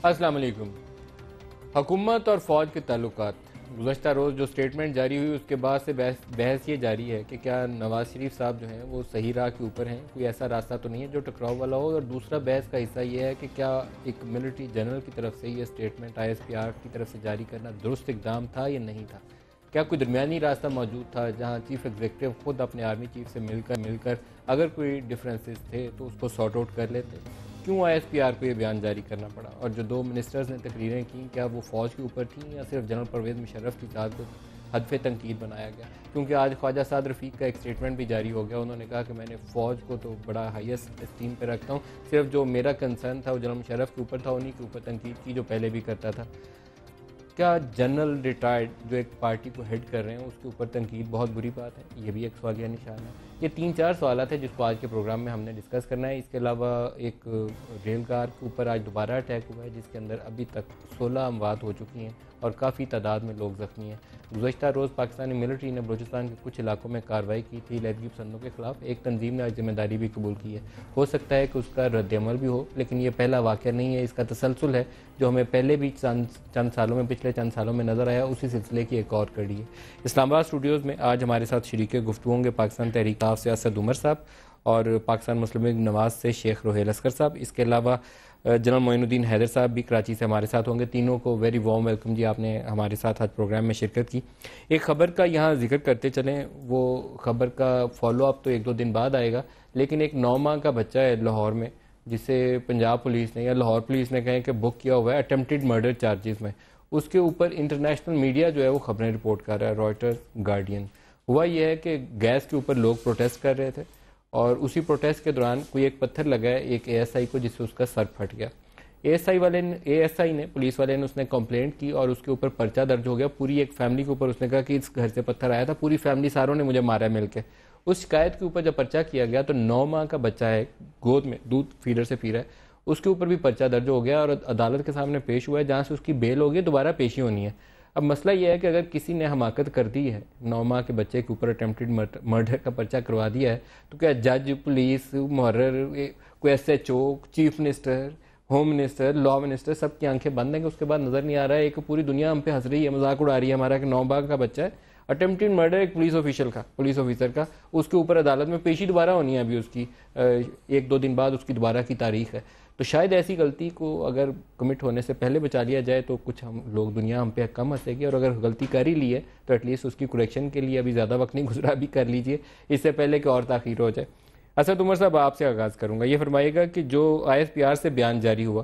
السلام علیکم۔ حکومت اور فوج کے تعلقات، گزشتہ روز جو سٹیٹمنٹ جاری ہوئی اس کے بعد سے بحث یہ جاری ہے کہ کیا نواز شریف صاحب جو ہیں وہ صحیح راہ کے اوپر ہیں، کوئی ایسا راستہ تو نہیں ہے جو ٹکراؤ والا ہو، اور دوسرا بحث کا حصہ یہ ہے کہ کیا ایک ملٹری جنرل کی طرف سے یہ سٹیٹمنٹ ISPR کی طرف سے جاری کرنا درست اقدام تھا یا نہیں تھا، کیا کوئی درمیانی راستہ موجود تھا جہاں چیف ایگزیکٹو خود اپنے آرمی چیف سے مل کر اگر کوئی ڈفرینسز تھے تو اس کو سارٹ آؤٹ کر لیتے، کیوں ISPR کو یہ بیان جاری کرنا پڑا، اور جو 2 منسٹرز نے تقریریں کیں کیا وہ فوج کے اوپر تھیں یا صرف جنرل پرویز مشرف کی ذات کو ہدف تنقید بنایا گیا؟ کیونکہ آج خواجہ سعد رفیق کا ایک سٹیٹمنٹ بھی جاری ہو گیا، انہوں نے کہا کہ میں نے فوج کو تو بڑا ہائیسٹ اسٹیم پہ رکھتا ہوں، صرف جو میرا کنسرن تھا وہ جنرل مشرف کے اوپر تھا، انہی کے اوپر تنقید کی جو پہلے بھی کرتا تھا۔ کیا جنرل ریٹائرڈ جو ایک پارٹی کو ہیڈ کر رہے ہیں اس کے اوپر تنقید بہت بری بات ہے؟ یہ بھی ایک سوالیہ نشان ہے۔ یہ 3-4 سوالات ہیں جس کو آج کے پروگرام میں ہم نے ڈسکس کرنا ہے۔ اس کے علاوہ ایک ریل کار کے اوپر آج دوبارہ اٹیک ہوا ہے جس کے اندر ابھی تک 16 اموات ہو چکی ہیں اور کافی تعداد میں لوگ زخمی ہیں۔ گزشتہ روز پاکستانی ملٹری نے بلوچستان کے کچھ علاقوں میں کارروائی کی تھی علیحدگی پسندوں کے خلاف، ایک تنظیم نے ذمہ داری بھی قبول کی ہے، ہو سکتا ہے کہ اس کا رد عمل بھی ہو، لیکن یہ پہلا واقعہ نہیں ہے، اس کا تسلسل ہے جو ہمیں پہلے بھی پچھلے چند سالوں میں نظر آیا، اسی سلسلے کی ایک اور کڑی ہے۔ اسلام آباد اسٹوڈیوز میں آج ہمارے ساتھ شریک گفتگو ہوں گے پاکستان تحریک سے اسد عمر صاحب اور پاکستان مسلم لیگ نواز سے شیخ روہیل اصغر صاحب، اس کے علاوہ جنرل معین الدین حیدر صاحب بھی کراچی سے ہمارے ساتھ ہوں گے۔ تینوں کو ویری وارم ویلکم جی، آپ نے ہمارے ساتھ آج پروگرام میں شرکت کی۔ ایک خبر کا یہاں ذکر کرتے چلیں، وہ خبر کا فالو اپ تو 1-2 دن بعد آئے گا، لیکن ایک 9 ماہ کا بچہ ہے لاہور میں جسے پنجاب پولیس نے یا لاہور پولیس نے کہیں کہ بک کیا ہوا ہے اٹمپٹڈ مرڈر چارجز میں، اس کے اوپر انٹرنیشنل میڈیا جو ہے وہ خبریں رپورٹ کر رہا ہے، رائٹرز، گارڈین۔ ہوا یہ ہے کہ گیس کے اوپر لوگ پروٹیسٹ کر رہے تھے اور اسی پروٹیسٹ کے دوران کوئی ایک پتھر لگا ہے ایک ASI کو، جس سے اس کا سر پھٹ گیا۔ ASI نے پولیس والے نے اس نے کمپلینٹ کی اور اس کے اوپر پرچہ درج ہو گیا، پوری ایک فیملی کے اوپر اس نے کہا کہ اس گھر سے پتھر آیا تھا، پوری فیملی ساروں نے مجھے مارا مل کے۔ اس شکایت کے اوپر جب پرچہ کیا گیا تو 9 ماہ کا بچہ ہے، گود میں دودھ فیڈر سے پی رہا ہے، اس کے اوپر بھی پرچہ درج ہو گیا اور عدالت کے سامنے پیش ہوا ہے جہاں سے اس کی بیل ہوگی، دوبارہ پیشی ہونی ہے۔ اب مسئلہ یہ ہے کہ اگر کسی نے حماقت کر دی ہے، 9 ماہ کے بچے کے اوپر اٹمپٹڈ مرڈر کا پرچہ کروا دیا ہے، تو کیا جج، پولیس، محرر، کوئی SHO، chief minister, home minister, law minister, سب کی آنکھیں بند ہیں کہ اس کے بعد نظر نہیں آ رہا ہے؟ ایک پوری دنیا ہم پہ ہنس رہی ہے، مذاق اڑا رہی ہے ہمارا کہ 9 ماہ کا بچہ ہے، اٹمپٹڈ مرڈر ایک پولیس آفیسر کا، اس کے اوپر عدالت میں پیشی دوبارہ ہونی ہے، ابھی اس کی 1-2 دن بعد اس کی دوبارہ کی تاریخ ہے۔ تو شاید ایسی غلطی کو اگر کمٹ ہونے سے پہلے بچا لیا جائے تو کچھ ہم لوگ، دنیا ہم پہ کم ہنسے گی، اور اگر غلطی کر ہی لی ہے تو ایٹ لیسٹ اس کی کریکشن کے لیے ابھی زیادہ وقت نہیں گزرا، بھی کر لیجئے اس سے پہلے کہ اور تاخیر ہو جائے۔ اسد عمر صاحب، آپ سے آغاز کروں گا، یہ فرمائیے گا کہ جو ISPR سے بیان جاری ہوا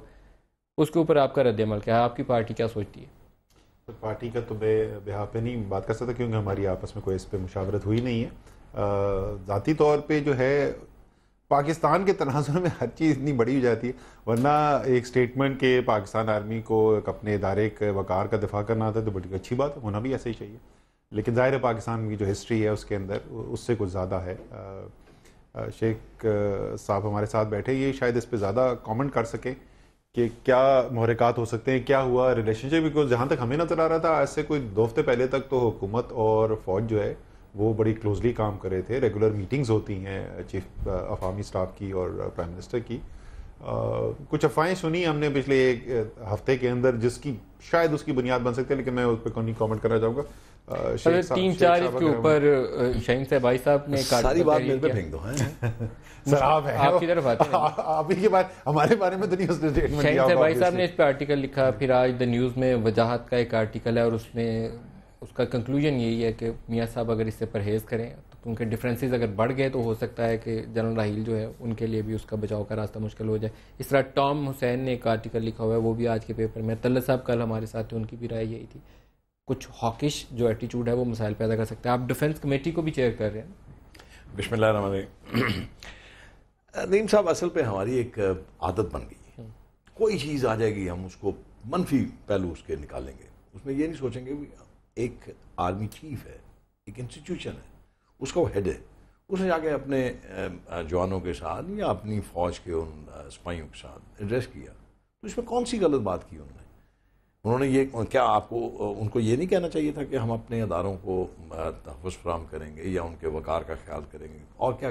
اس کے اوپر آپ کا رد عمل کیا ہے؟ آپ کی پارٹی کیا سوچتی ہے؟ پارٹی کا تو میں یہاں پہ نہیں بات کر سکتا کیونکہ ہماری آپس میں کوئی اس پہ مشاورت ہوئی نہیں ہے۔ ذاتی طور پہ جو ہے پاکستان کے تناظر میں ہر چیز اتنی بڑی ہو جاتی ہے، ورنہ ایک سٹیٹمنٹ کے پاکستان آرمی کو اپنے ادارے کے وقار کا دفاع کرنا آتا ہے تو بڑی اچھی بات ہے، ہونا بھی ایسا ہی چاہیے، لیکن ظاہر ہے پاکستان کی جو ہسٹری ہے اس کے اندر اس سے کچھ زیادہ ہے۔ شیخ صاحب ہمارے ساتھ بیٹھے، یہ شاید اس پہ زیادہ کامنٹ کر سکیں کہ کیا محرکات ہو سکتے ہیں، کیا ہوا ریلیشن شپ، بیکاز جہاں تک ہمیں نظر آ رہا تھا آج سے کوئی 2 ہفتے پہلے تک تو حکومت اور فوج جو ہے وہ بڑی کلوزلی کام کر رہے تھے، ریگولر میٹنگز ہوتی ہیں چیف آف آرمی اسٹاف کی اور پرائم منسٹر کی۔ کچھ افواہیں سنی ہم نے پچھلے 1 ہفتے کے اندر جس کی شاید اس کی بنیاد بن سکتی ہے، لیکن میں اس پہ کوئی کامنٹ کرنا چاہوں گا۔ 3-4 اس کے اوپر شاہین صاحب بھائی صاحب نے ساری بات میرے پہ پھینک دو سر آپ کی طرف آتے ہیں، آپ ہی کے بارے ہمارے بارے میں تو نہیں، اس نے اسٹیٹمنٹ شاہین دیا صاحب ہوگا بھائی صاحب نے اس پہ آرٹیکل لکھا، پھر آج دا نیوز میں وجاہت کا ایک آرٹیکل ہے اور اس میں اس کا کنکلوژن یہی ہے کہ میاں صاحب اگر اس سے پرہیز کریں تو کیونکہ ڈفرینسز اگر بڑھ گئے تو ہو سکتا ہے کہ جنرل راحیل جو ہے ان کے لیے بھی اس کا بچاؤ کا راستہ مشکل ہو جائے۔ اس طرح ٹام حسین نے ایک آرٹیکل لکھا ہوا ہے، وہ بھی آج کے پیپر میں۔ طلعت صاحب کل ہمارے ساتھ تھے، ان کی بھی رائے یہی تھی، کچھ ہاکش جو ایٹیچیوڈ ہے وہ مسائل پیدا کر سکتے ہیں۔ آپ ڈیفنس کمیٹی کو بھی چیئر کر رہے ہیں۔ بسم اللہ الرحمن الرحیم۔ نعیم صاحب، اصل پہ ہماری ایک عادت بن گئی ہے، کوئی چیز آ جائے گی ہم اس کو منفی پہلو اس کے نکالیں گے، اس میں یہ نہیں سوچیں گے ایک آرمی چیف ہے، ایک انسٹیٹیوشن ہے، اس کا وہ ہیڈ ہے، اس نے جا کے اپنے جوانوں کے ساتھ یا اپنی فوج کے ان سپاہیوں کے ساتھ ایڈریس کیا، تو اس میں کون سی غلط بات کی انہوں نے یہ کیا آپ کو ان کو یہ نہیں کہنا چاہیے تھا کہ ہم اپنے اداروں کو تحفظ فراہم کریں گے یا ان کے وقار کا خیال کریں گے، اور کیا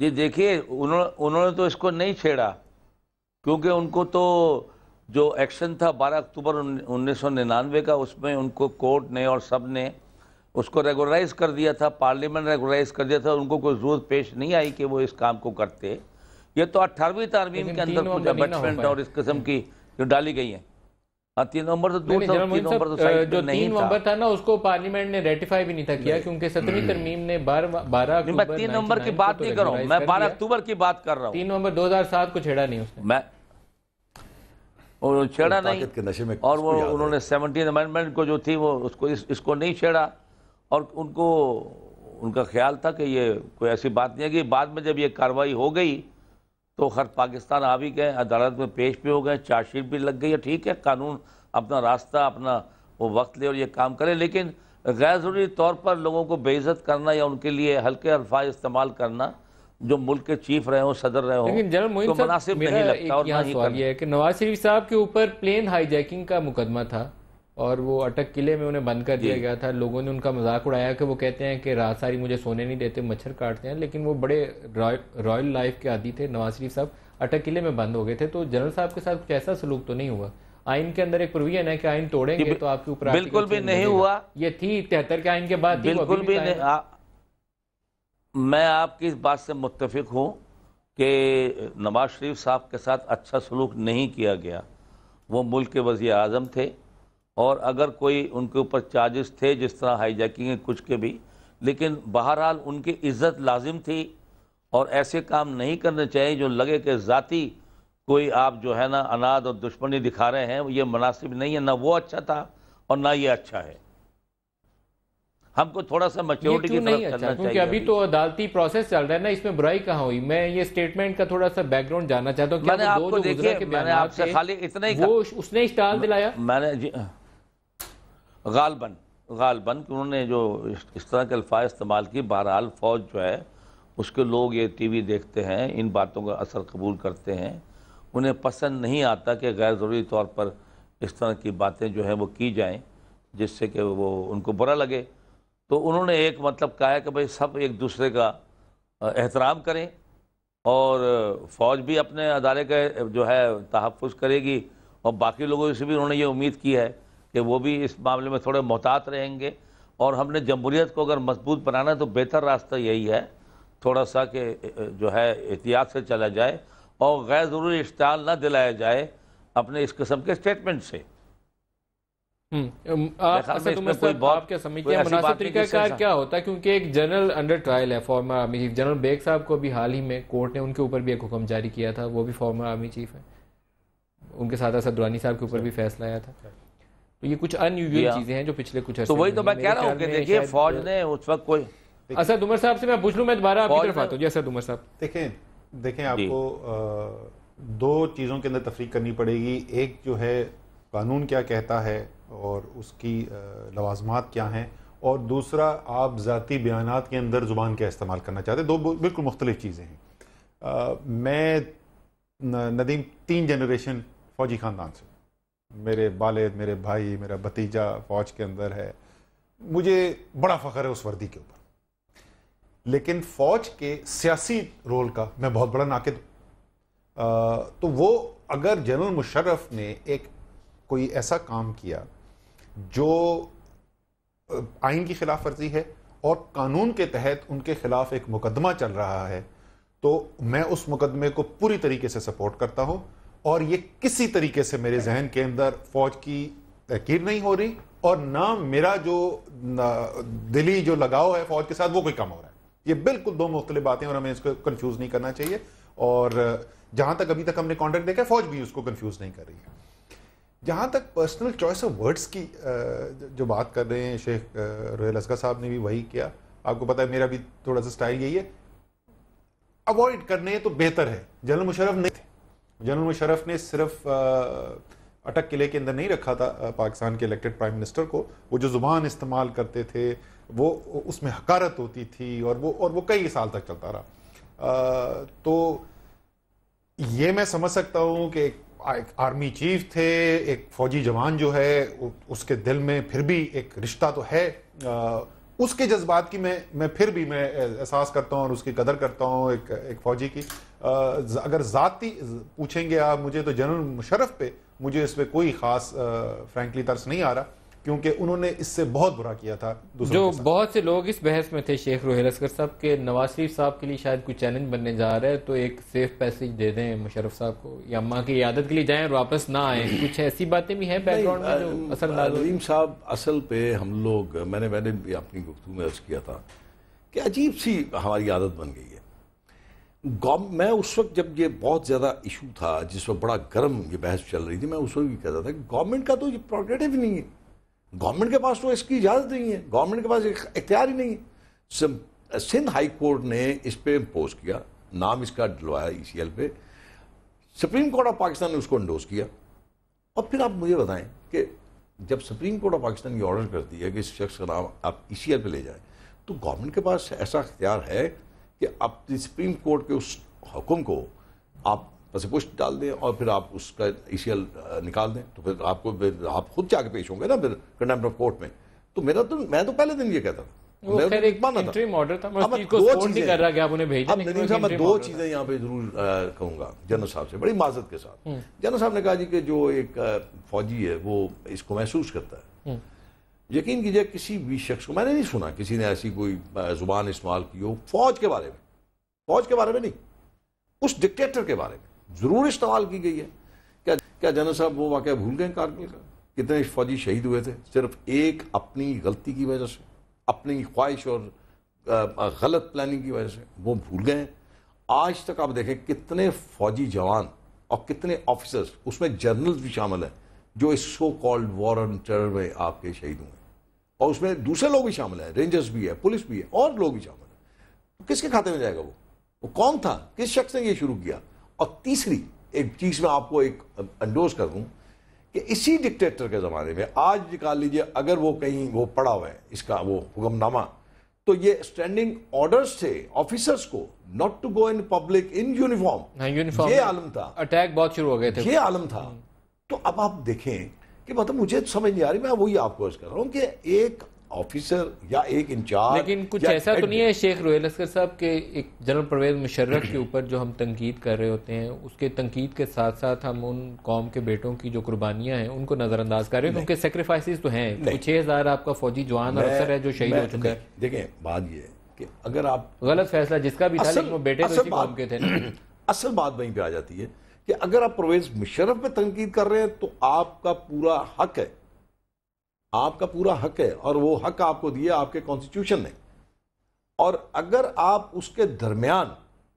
جی دیکھیے انہوں نے تو اس کو نہیں چھیڑا، کیونکہ ان کو تو جو ایکشن تھا 12 اکتوبر 1999 کا، اس میں ان کو کورٹ نے اور سب نے اس کو ریگولرائز کر دیا تھا، پارلیمنٹ ریگولرائز کر دیا تھا، ان کو کوئی ضرورت پیش نہیں آئی کہ وہ اس کام کو کرتے. یہ تو 18ویں ترمیم کے اندر کچھ امینڈمنٹ اور اس قسم کی جو ڈالی گئی ہیں. 3 نومبر تو دور تھا، 3 نومبر تو سائٹ جو پہ نہیں 3 تھا. نومبر تھا نا، اس کو پارلیمنٹ نے ریٹیفائی بھی نہیں تھا کیا، کیونکہ 17ویں ترمیم نے 12 اکتوبر میں 3 نومبر کی بات نہیں کر رہا ہوں، میں 12 اکتوبر کی بات کر رہا ہوں. 3 نومبر 2007 کو چھیڑا نہیں اس نے. میں چھیڑا نہیں، طاقت کے نشے میں اور وہ انہوں نے 17 امینڈمنٹ کو جو تھی وہ اس کو نہیں چھیڑا. اور ان کا خیال تھا کہ یہ کوئی ایسی بات نہیں ہے کہ بعد میں جب یہ کارروائی ہو گئی تو خیر پاکستان آ بھی گئے، عدالت میں پیش بھی ہو گئے، چارج شیٹ بھی لگ گئی ہے. ٹھیک ہے، قانون اپنا راستہ اپنا وہ وقت لے اور یہ کام کرے، لیکن غیر ضروری طور پر لوگوں کو بے عزت کرنا یا ان کے لیے ہلکے الفاظ استعمال کرنا، جو ملک کے چیف رہے ہوں، صدر رہے ہوں، لیکن جنرل معین تو صاحب، مناسب میرا نہیں ایک لگتا. اور یہاں سوال یہ ہے کہ نواز شریف صاحب کے اوپر پلین ہائی جیکنگ کا مقدمہ تھا اور وہ اٹک قلعے میں انہیں بند کر دیا گیا تھا. لوگوں نے ان کا مذاق اڑایا کہ وہ کہتے ہیں کہ رات ساری مجھے سونے نہیں دیتے، مچھر کاٹتے ہیں، لیکن وہ بڑے رائل لائف کے عادی تھے. نواز شریف صاحب اٹک قلعے میں بند ہو گئے تھے، تو جنرل صاحب کے ساتھ کچھ ایسا سلوک تو نہیں ہوا؟ آئین کے اندر ایک پروویژن ہے کہ آئین توڑیں گے تو آپ کے اوپر بالکل بھی نہیں ہوا. یہ تھی 73 کے آئین کے بعد، بالکل بھی نہیں. میں آپ کی اس بات سے متفق ہوں کہ نواز شریف صاحب کے ساتھ اچھا سلوک نہیں کیا گیا. وہ ملک کے وزیر اعظم تھے، اور اگر کوئی ان کے اوپر چارجز تھے جس طرح ہائی جیکنگ کچھ کے بھی، لیکن بہرحال ان کی عزت لازم تھی، اور ایسے کام نہیں کرنے چاہیے جو لگے کہ ذاتی کوئی آپ جو ہے نا اناد اور دشمنی دکھا رہے ہیں. یہ مناسب نہیں ہے، نہ وہ اچھا تھا اور نہ یہ اچھا ہے. ہم کو تھوڑا سا میچورٹی کی طرف چلنا چاہیے. کیونکہ ابھی تو عدالتی پروسیس چل رہا ہے نا، اس میں برائی کہاں ہوئی؟ میں یہ سٹیٹمنٹ کا تھوڑا سا بیک گراؤنڈ جاننا چاہتا ہوں. میں نے آپ کو دیکھیے، میں نے آپ سے خالی اتنا ہی وہ اس نے اسٹال دلایا، میں نے غالباً کہ انہوں نے جو اس طرح کے الفاظ استعمال کی. بہرحال فوج جو ہے اس کے لوگ یہ ٹی وی دیکھتے ہیں، ان باتوں کا اثر قبول کرتے ہیں، انہیں پسند نہیں آتا کہ غیر ضروری طور پر اس طرح کی باتیں جو ہیں وہ کی جائیں جس سے کہ وہ ان کو برا لگے. تو انہوں نے ایک مطلب کہا ہے کہ بھئی سب ایک دوسرے کا احترام کریں، اور فوج بھی اپنے ادارے کا جو ہے تحفظ کرے گی، اور باقی لوگوں سے بھی انہوں نے یہ امید کی ہے کہ وہ بھی اس معاملے میں تھوڑے محتاط رہیں گے. اور ہم نے جمہوریت کو اگر مضبوط بنانا ہے تو بہتر راستہ یہی ہے تھوڑا سا کہ جو ہے احتیاط سے چلا جائے اور غیر ضروری اشتعال نہ دلایا جائے اپنے اس قسم کے اسٹیٹمنٹ سے. آپ کیا سمجھتے ہیں مناسب طریقہ کار کیا ہوتا ہے؟ کیونکہ ایک جنرل انڈر ٹرائل ہے، former army chief general Baig صاحب کو بھی حال ہی میں کورٹ نے ان کے اوپر بھی ایک حکم جاری کیا تھا، وہ بھی فارمر آرمی چیف ہیں. ان کے ساتھ اسد درانی صاحب کے اوپر بھی فیصلہ آیا تھا. تو یہ کچھ ان یوزول چیزیں ہیں جو پچھلے کچھ عرصے تو وہی تو میں کہہ رہا ہوں کہ دیکھیے فوج نے اس وقت کوئی اسد عمر صاحب سے میں پوچھ لوں، میں دوبارہ آپ کی طرف آتا ہوں. جی اسد عمر صاحب، دیکھیں آپ کو 2 چیزوں کے اندر تفریق کرنی پڑے گی. ایک جو ہے قانون کیا کہتا ہے اور اس کی لوازمات کیا ہیں، اور دوسرا آپ ذاتی بیانات کے اندر زبان کیا استعمال کرنا چاہتے ہیں. 2 بالکل مختلف چیزیں ہیں. میں ندیم 3 جنریشن فوجی خاندان سے، میرے والد، میرے بھائی، میرا بھتیجا فوج کے اندر ہے. مجھے بڑا فخر ہے اس وردی کے اوپر، لیکن فوج کے سیاسی رول کا میں بہت بڑا ناقد ہوں. تو وہ اگر جنرل مشرف نے ایک کوئی ایسا کام کیا جو آئین کی خلاف ورزی ہے اور قانون کے تحت ان کے خلاف ایک مقدمہ چل رہا ہے، تو میں اس مقدمے کو پوری طریقے سے سپورٹ کرتا ہوں. اور یہ کسی طریقے سے میرے ذہن کے اندر فوج کی تحقیر نہیں ہو رہی، اور نہ میرا جو دلی جو لگاؤ ہے فوج کے ساتھ وہ کوئی کم ہو رہا ہے. یہ بالکل 2 مختلف باتیں، اور ہمیں اس کو کنفیوز نہیں کرنا چاہیے. اور جہاں تک ابھی تک ہم نے کانٹیکٹ دیکھا ہے، فوج بھی اس کو کنفیوز نہیں کر رہی ہے. جہاں تک پرسنل چوائس آف ورڈز کی جو بات کر رہے ہیں، شیخ روہیل اصغر صاحب نے بھی وہی کیا. آپ کو پتہ ہے میرا بھی تھوڑا سا سٹائل یہی ہے، اوائڈ کرنے تو بہتر ہے. جنرل مشرف نہیں تھے، جنرل مشرف نے صرف اٹک قلعے کے اندر نہیں رکھا تھا پاکستان کے الیکٹڈ پرائم منسٹر کو. وہ جو زبان استعمال کرتے تھے وہ اس میں حقارت ہوتی تھی، اور وہ کئی سال تک چلتا رہا. تو یہ میں سمجھ سکتا ہوں کہ ایک آرمی چیف تھے، ایک فوجی جوان جو ہے اس کے دل میں پھر بھی ایک رشتہ تو ہے. اس کے جذبات کی میں پھر بھی میں احساس کرتا ہوں اور اس کی قدر کرتا ہوں ایک فوجی کی. اگر ذاتی پوچھیں گے آپ مجھے تو جنرل مشرف پہ مجھے اس پہ کوئی خاص فرینکلی ترس نہیں آ رہا, کیونکہ انہوں نے اس سے بہت برا کیا تھا. جو بہت سے لوگ اس بحث میں تھے شیخ روہیل اصغر صاحب کے نواز شریف صاحب کے لیے شاید کوئی چیلنج بننے جا رہا ہے تو ایک سیف پیسج دے دیں مشرف صاحب کو, یا اماں کی عیادت کے لیے جائیں اور واپس نہ آئیں. کچھ ایسی باتیں بھی ہیں بیک گراؤنڈ میں جو اثر ڈال. ندیم صاحب, اصل پہ ہم لوگ, میں نے بھی اپنی گفتگو میں عرض کیا تھا کہ عجیب سی ہماری عادت بن گئی ہے. میں اس وقت جب یہ بہت زیادہ ایشو تھا, جس وقت بڑا گرم یہ بحث چل رہی تھی, میں اس وقت یہ کہتا تھا کہ گورنمنٹ کا تو یہ پروگریٹو ہی نہیں ہے, گورنمنٹ کے پاس تو اس کی اجازت نہیں ہے, گورنمنٹ کے پاس اختیار ہی نہیں ہے. سندھ ہائی کورٹ نے اس پہ امپوز کیا, نام اس کا ڈلوایا ECL پہ, سپریم کورٹ آف پاکستان نے اس کو انڈوز کیا. اور پھر آپ مجھے بتائیں کہ جب سپریم کورٹ آف پاکستان یہ آرڈر کرتی ہے کہ اس شخص کا نام آپ ECL پہ لے جائیں, تو گورنمنٹ کے پاس ایسا اختیار ہے کہ آپ سپریم کورٹ کے اس حکم کو آپ پس پشت ڈال دیں اور پھر آپ اس کا ECL نکال دیں, تو پھر آپ خود جا کے پیش ہوں گے نا پھر کنٹیمپٹ آف کورٹ میں. تو میں تو پہلے دن یہ کہتا تھا, میں دو چیزیں یہاں پہ ضرور کہوں گا جنرل صاحب سے بڑی معذرت کے ساتھ. جنرل صاحب نے کہا جی کہ جو ایک فوجی ہے وہ اس کو محسوس کرتا ہے. یقین کیجئے کسی بھی شخص کو میں نے نہیں سنا کسی نے ایسی کوئی زبان استعمال کی ہو فوج کے بارے میں نہیں, اس ڈکٹیٹر کے بارے میں ضرور استعمال کی گئی ہے. کیا جنرل صاحب وہ واقعہ بھول گئے کارگل کا؟ کتنے فوجی شہید ہوئے تھے صرف ایک اپنی غلطی کی وجہ سے, اپنی خواہش اور غلط پلاننگ کی وجہ سے, وہ بھول گئے ہیں. آج تک آپ دیکھیں کتنے فوجی جوان اور کتنے آفیسرز, اس میں جنرلز بھی شامل ہیں, جو اس so called war on terror میں آپ کے شہید ہوئے, اور اس میں دوسرے لوگ بھی شامل ہیں, رینجرز بھی ہے, پولیس بھی ہے, اور لوگ بھی شامل ہیں. کس کے کھاتے میں جائے گا وہ کون تھا, کس شخص نے یہ شروع کیا؟ اور تیسری ایک چیز میں آپ کو ایک انڈوز کر دوں کہ اسی ڈکٹیٹر کے زمانے میں آج نکال لیجئے, اگر وہ کہیں وہ پڑا ہوا ہے اس کا وہ حکم نامہ, تو یہ اسٹینڈنگ آرڈرز تھے آفیسرز کو not to go in public in uniform. یہ عالم تھا, اٹیک بہت شروع ہو گئے تھے, یہ عالم تھا. تو اب آپ دیکھیں کہ مطلب مجھے سمجھ نہیں آ رہی, میں وہی آپ کو عرض کر رہا ہوں کہ ایک آفیسر یا ایک انچارج, لیکن کچھ ایسا تو نہیں ہے شیخ روہیل اصغر صاحب کے ایک جنرل پرویز مشرف کے اوپر جو ہم تنقید کر رہے ہوتے ہیں, اس کے تنقید کے ساتھ ساتھ ہم ان قوم کے بیٹوں کی جو قربانیاں ہیں ان کو نظر انداز کر رہے ہیں, کیونکہ سیکریفائسز تو ہیں. 6000 آپ کا فوجی جوان اور افسر ہے جو شہید ہو چکا ہے. دیکھیں بات یہ ہے کہ اگر آپ غلط فیصلہ جس کا بھی تھا, لیکن وہ بیٹے تو اسی قوم کے تھے. اصل بات وہیں پہ آ جاتی ہے کہ اگر آپ پرویز مشرف پہ تنقید کر رہے ہیں تو آپ کا پورا حق ہے, آپ کا پورا حق ہے, اور وہ حق آپ کو دیا آپ کے کانسٹیٹیوشن نے. اور اگر آپ اس کے درمیان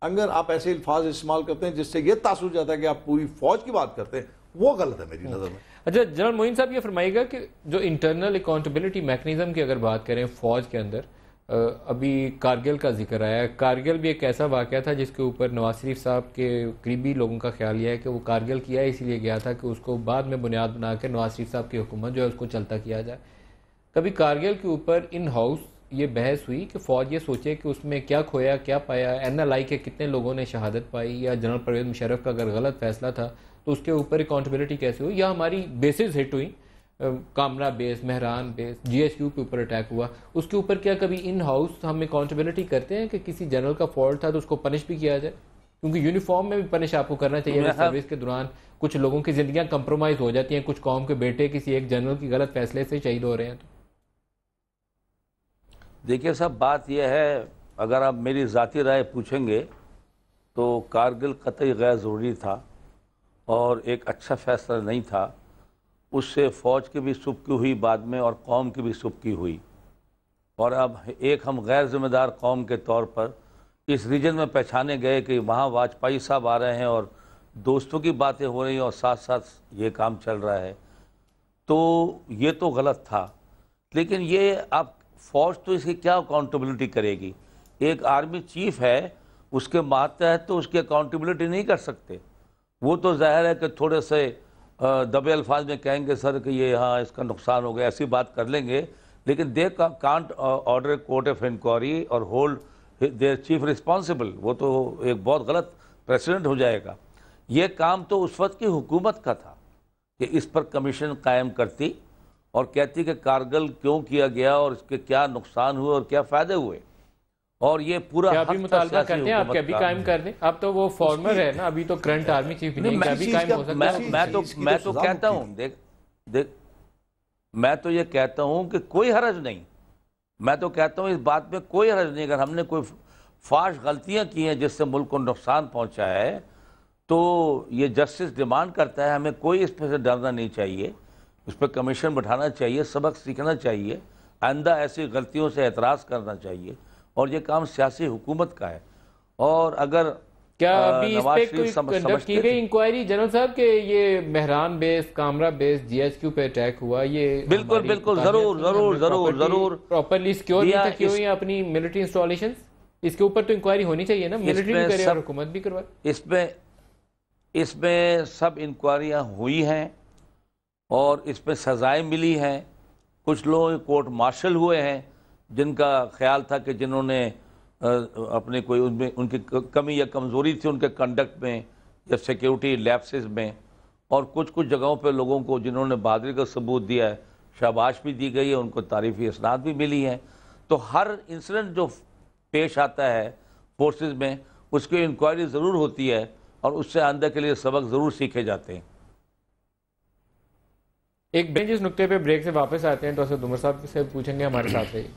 اگر آپ ایسے الفاظ استعمال کرتے ہیں جس سے یہ تاثر جاتا ہے کہ آپ پوری فوج کی بات کرتے ہیں, وہ غلط ہے میری نظر میں. اچھا جنرل معین صاحب یہ فرمائیے گا کہ جو انٹرنل اکاؤنٹیبلٹی میکنزم کی اگر بات کریں فوج کے اندر, ابھی کارگل کا ذکر آیا ہے. کارگل بھی ایک ایسا واقعہ تھا جس کے اوپر نواز شریف صاحب کے قریبی لوگوں کا خیال یہ ہے کہ وہ کارگل کیا اسی لیے گیا تھا کہ اس کو بعد میں بنیاد بنا کے نواز شریف صاحب کی حکومت جو ہے اس کو چلتا کیا جائے. کبھی کارگل کے اوپر ان ہاؤس یہ بحث ہوئی کہ فوج یہ سوچے کہ اس میں کیا کھویا کیا پایا, NLI کے کتنے لوگوں نے شہادت پائی, یا جنرل پرویز مشرف کا اگر غلط فیصلہ تھا تو اس کے اوپر اکاؤنٹیبلٹی کیسے ہوئی, یا ہماری بیسز ہٹ ہوئی, کامرا بیس, مہران بیس, GSU کے اوپر اٹیک ہوا, اس کے اوپر کیا کبھی ان ہاؤس ہم اکاؤنٹیبلٹی کرتے ہیں کہ کسی جنرل کا فالٹ تھا تو اس کو پنش بھی کیا جائے؟ کیونکہ یونیفارم میں بھی پنش آپ کو کرنا چاہیے. سروس کے دوران کچھ لوگوں کی زندگیاں کمپرومائز ہو جاتی ہیں, کچھ قوم کے بیٹے کسی ایک جنرل کی غلط فیصلے سے شہید ہو رہے ہیں. تو دیکھیے صاحب بات یہ ہے, اگر آپ میری ذاتی رائے پوچھیں گے تو کارگل قطعی غیر ضروری تھا اور ایک اچھا فیصلہ نہیں تھا. اس سے فوج کی بھی سبکی ہوئی بعد میں اور قوم کی بھی سبکی ہوئی, اور اب ایک ہم غیر ذمہ دار قوم کے طور پر اس ریجن میں پہچانے گئے کہ وہاں واجپئی صاحب آ رہے ہیں اور دوستوں کی باتیں ہو رہی ہیں اور ساتھ ساتھ یہ کام چل رہا ہے, تو یہ تو غلط تھا. لیکن یہ آپ فوج تو اس کی کیا اکاؤنٹیبلٹی کرے گی؟ ایک آرمی چیف ہے, اس کے ماتحت تو اس کی اکاؤنٹیبلٹی نہیں کر سکتے. وہ تو ظاہر ہے کہ تھوڑے سے دبے الفاظ میں کہیں گے سر کہ یہ ہاں اس کا نقصان ہو گیا, ایسی بات کر لیں گے, لیکن they can't order court of inquiry اور ہولڈ دیئر چیف رسپانسبل. وہ تو ایک بہت غلط پریسیڈنٹ ہو جائے گا. یہ کام تو اس وقت کی حکومت کا تھا کہ اس پر کمیشن قائم کرتی اور کہتی کہ کارگل کیوں کیا گیا اور اس کے کیا نقصان ہوئے اور کیا فائدے ہوئے، اور یہ پورا کیا ابھی مطالبہ کرتے ہیں آپ کہ ابھی قائم کر دیں؟ اب تو وہ فارمر ہے نا، ابھی تو کرنٹ آرمی چیف نہیں ہے، ابھی قائم ہو سکتا ہے؟ میں تو کہتا ہوں دیکھ میں تو یہ کہتا ہوں کہ کوئی حرج نہیں، میں تو کہتا ہوں اس بات میں کوئی حرج نہیں، اگر ہم نے کوئی فاش غلطیاں کی ہیں جس سے ملک کو نقصان پہنچا ہے تو یہ جسٹس ڈیمانڈ کرتا ہے، ہمیں کوئی اس پہ سے ڈرنا نہیں چاہیے، اس پہ کمیشن بٹھانا چاہیے، سبق سیکھنا چاہیے، آئندہ ایسی غلطیوں سے اعتراض کرنا چاہیے، اور یہ کام سیاسی حکومت کا ہے۔ اور اگر کیا ابھی اس پہ کوئی کنڈکٹ کی گئی انکوائری جنرل صاحب کہ یہ مہران بیس کامرہ بیس جی ایچ کیو پہ اٹیک ہوا؟ یہ بالکل ضرور پراپرلی سیکیور نہیں کی ہوئی اپنی ملٹری انسٹالیشنز، اس کے اوپر تو انکوائری ہونی چاہیے نا، ملٹری بھی کرے اور حکومت بھی کروائے۔ اس میں سب انکوائریاں ہوئی ہیں اور اس میں سزائیں ملی ہیں، کچھ لوگ کورٹ مارشل ہوئے ہیں جن کا خیال تھا کہ جنہوں نے اپنے کوئی ان کی کمی یا کمزوری تھی ان کے کنڈکٹ میں یا سیکیورٹی لیپسز میں، اور کچھ جگہوں پہ لوگوں کو جنہوں نے بہادری کا ثبوت دیا ہے شاباش بھی دی گئی ہے، ان کو تعریفی اسناد بھی ملی ہیں۔ تو ہر انسیڈنٹ جو پیش آتا ہے فورسز میں اس کی انکوائری ضرور ہوتی ہے اور اس سے آئندہ کے لیے سبق ضرور سیکھے جاتے ہیں۔ ایک بینچ اس نقطے پہ بریک سے واپس آتے ہیں تو اسد عمر صاحب سے پوچھیں گے، ہمارے ساتھ رہیے۔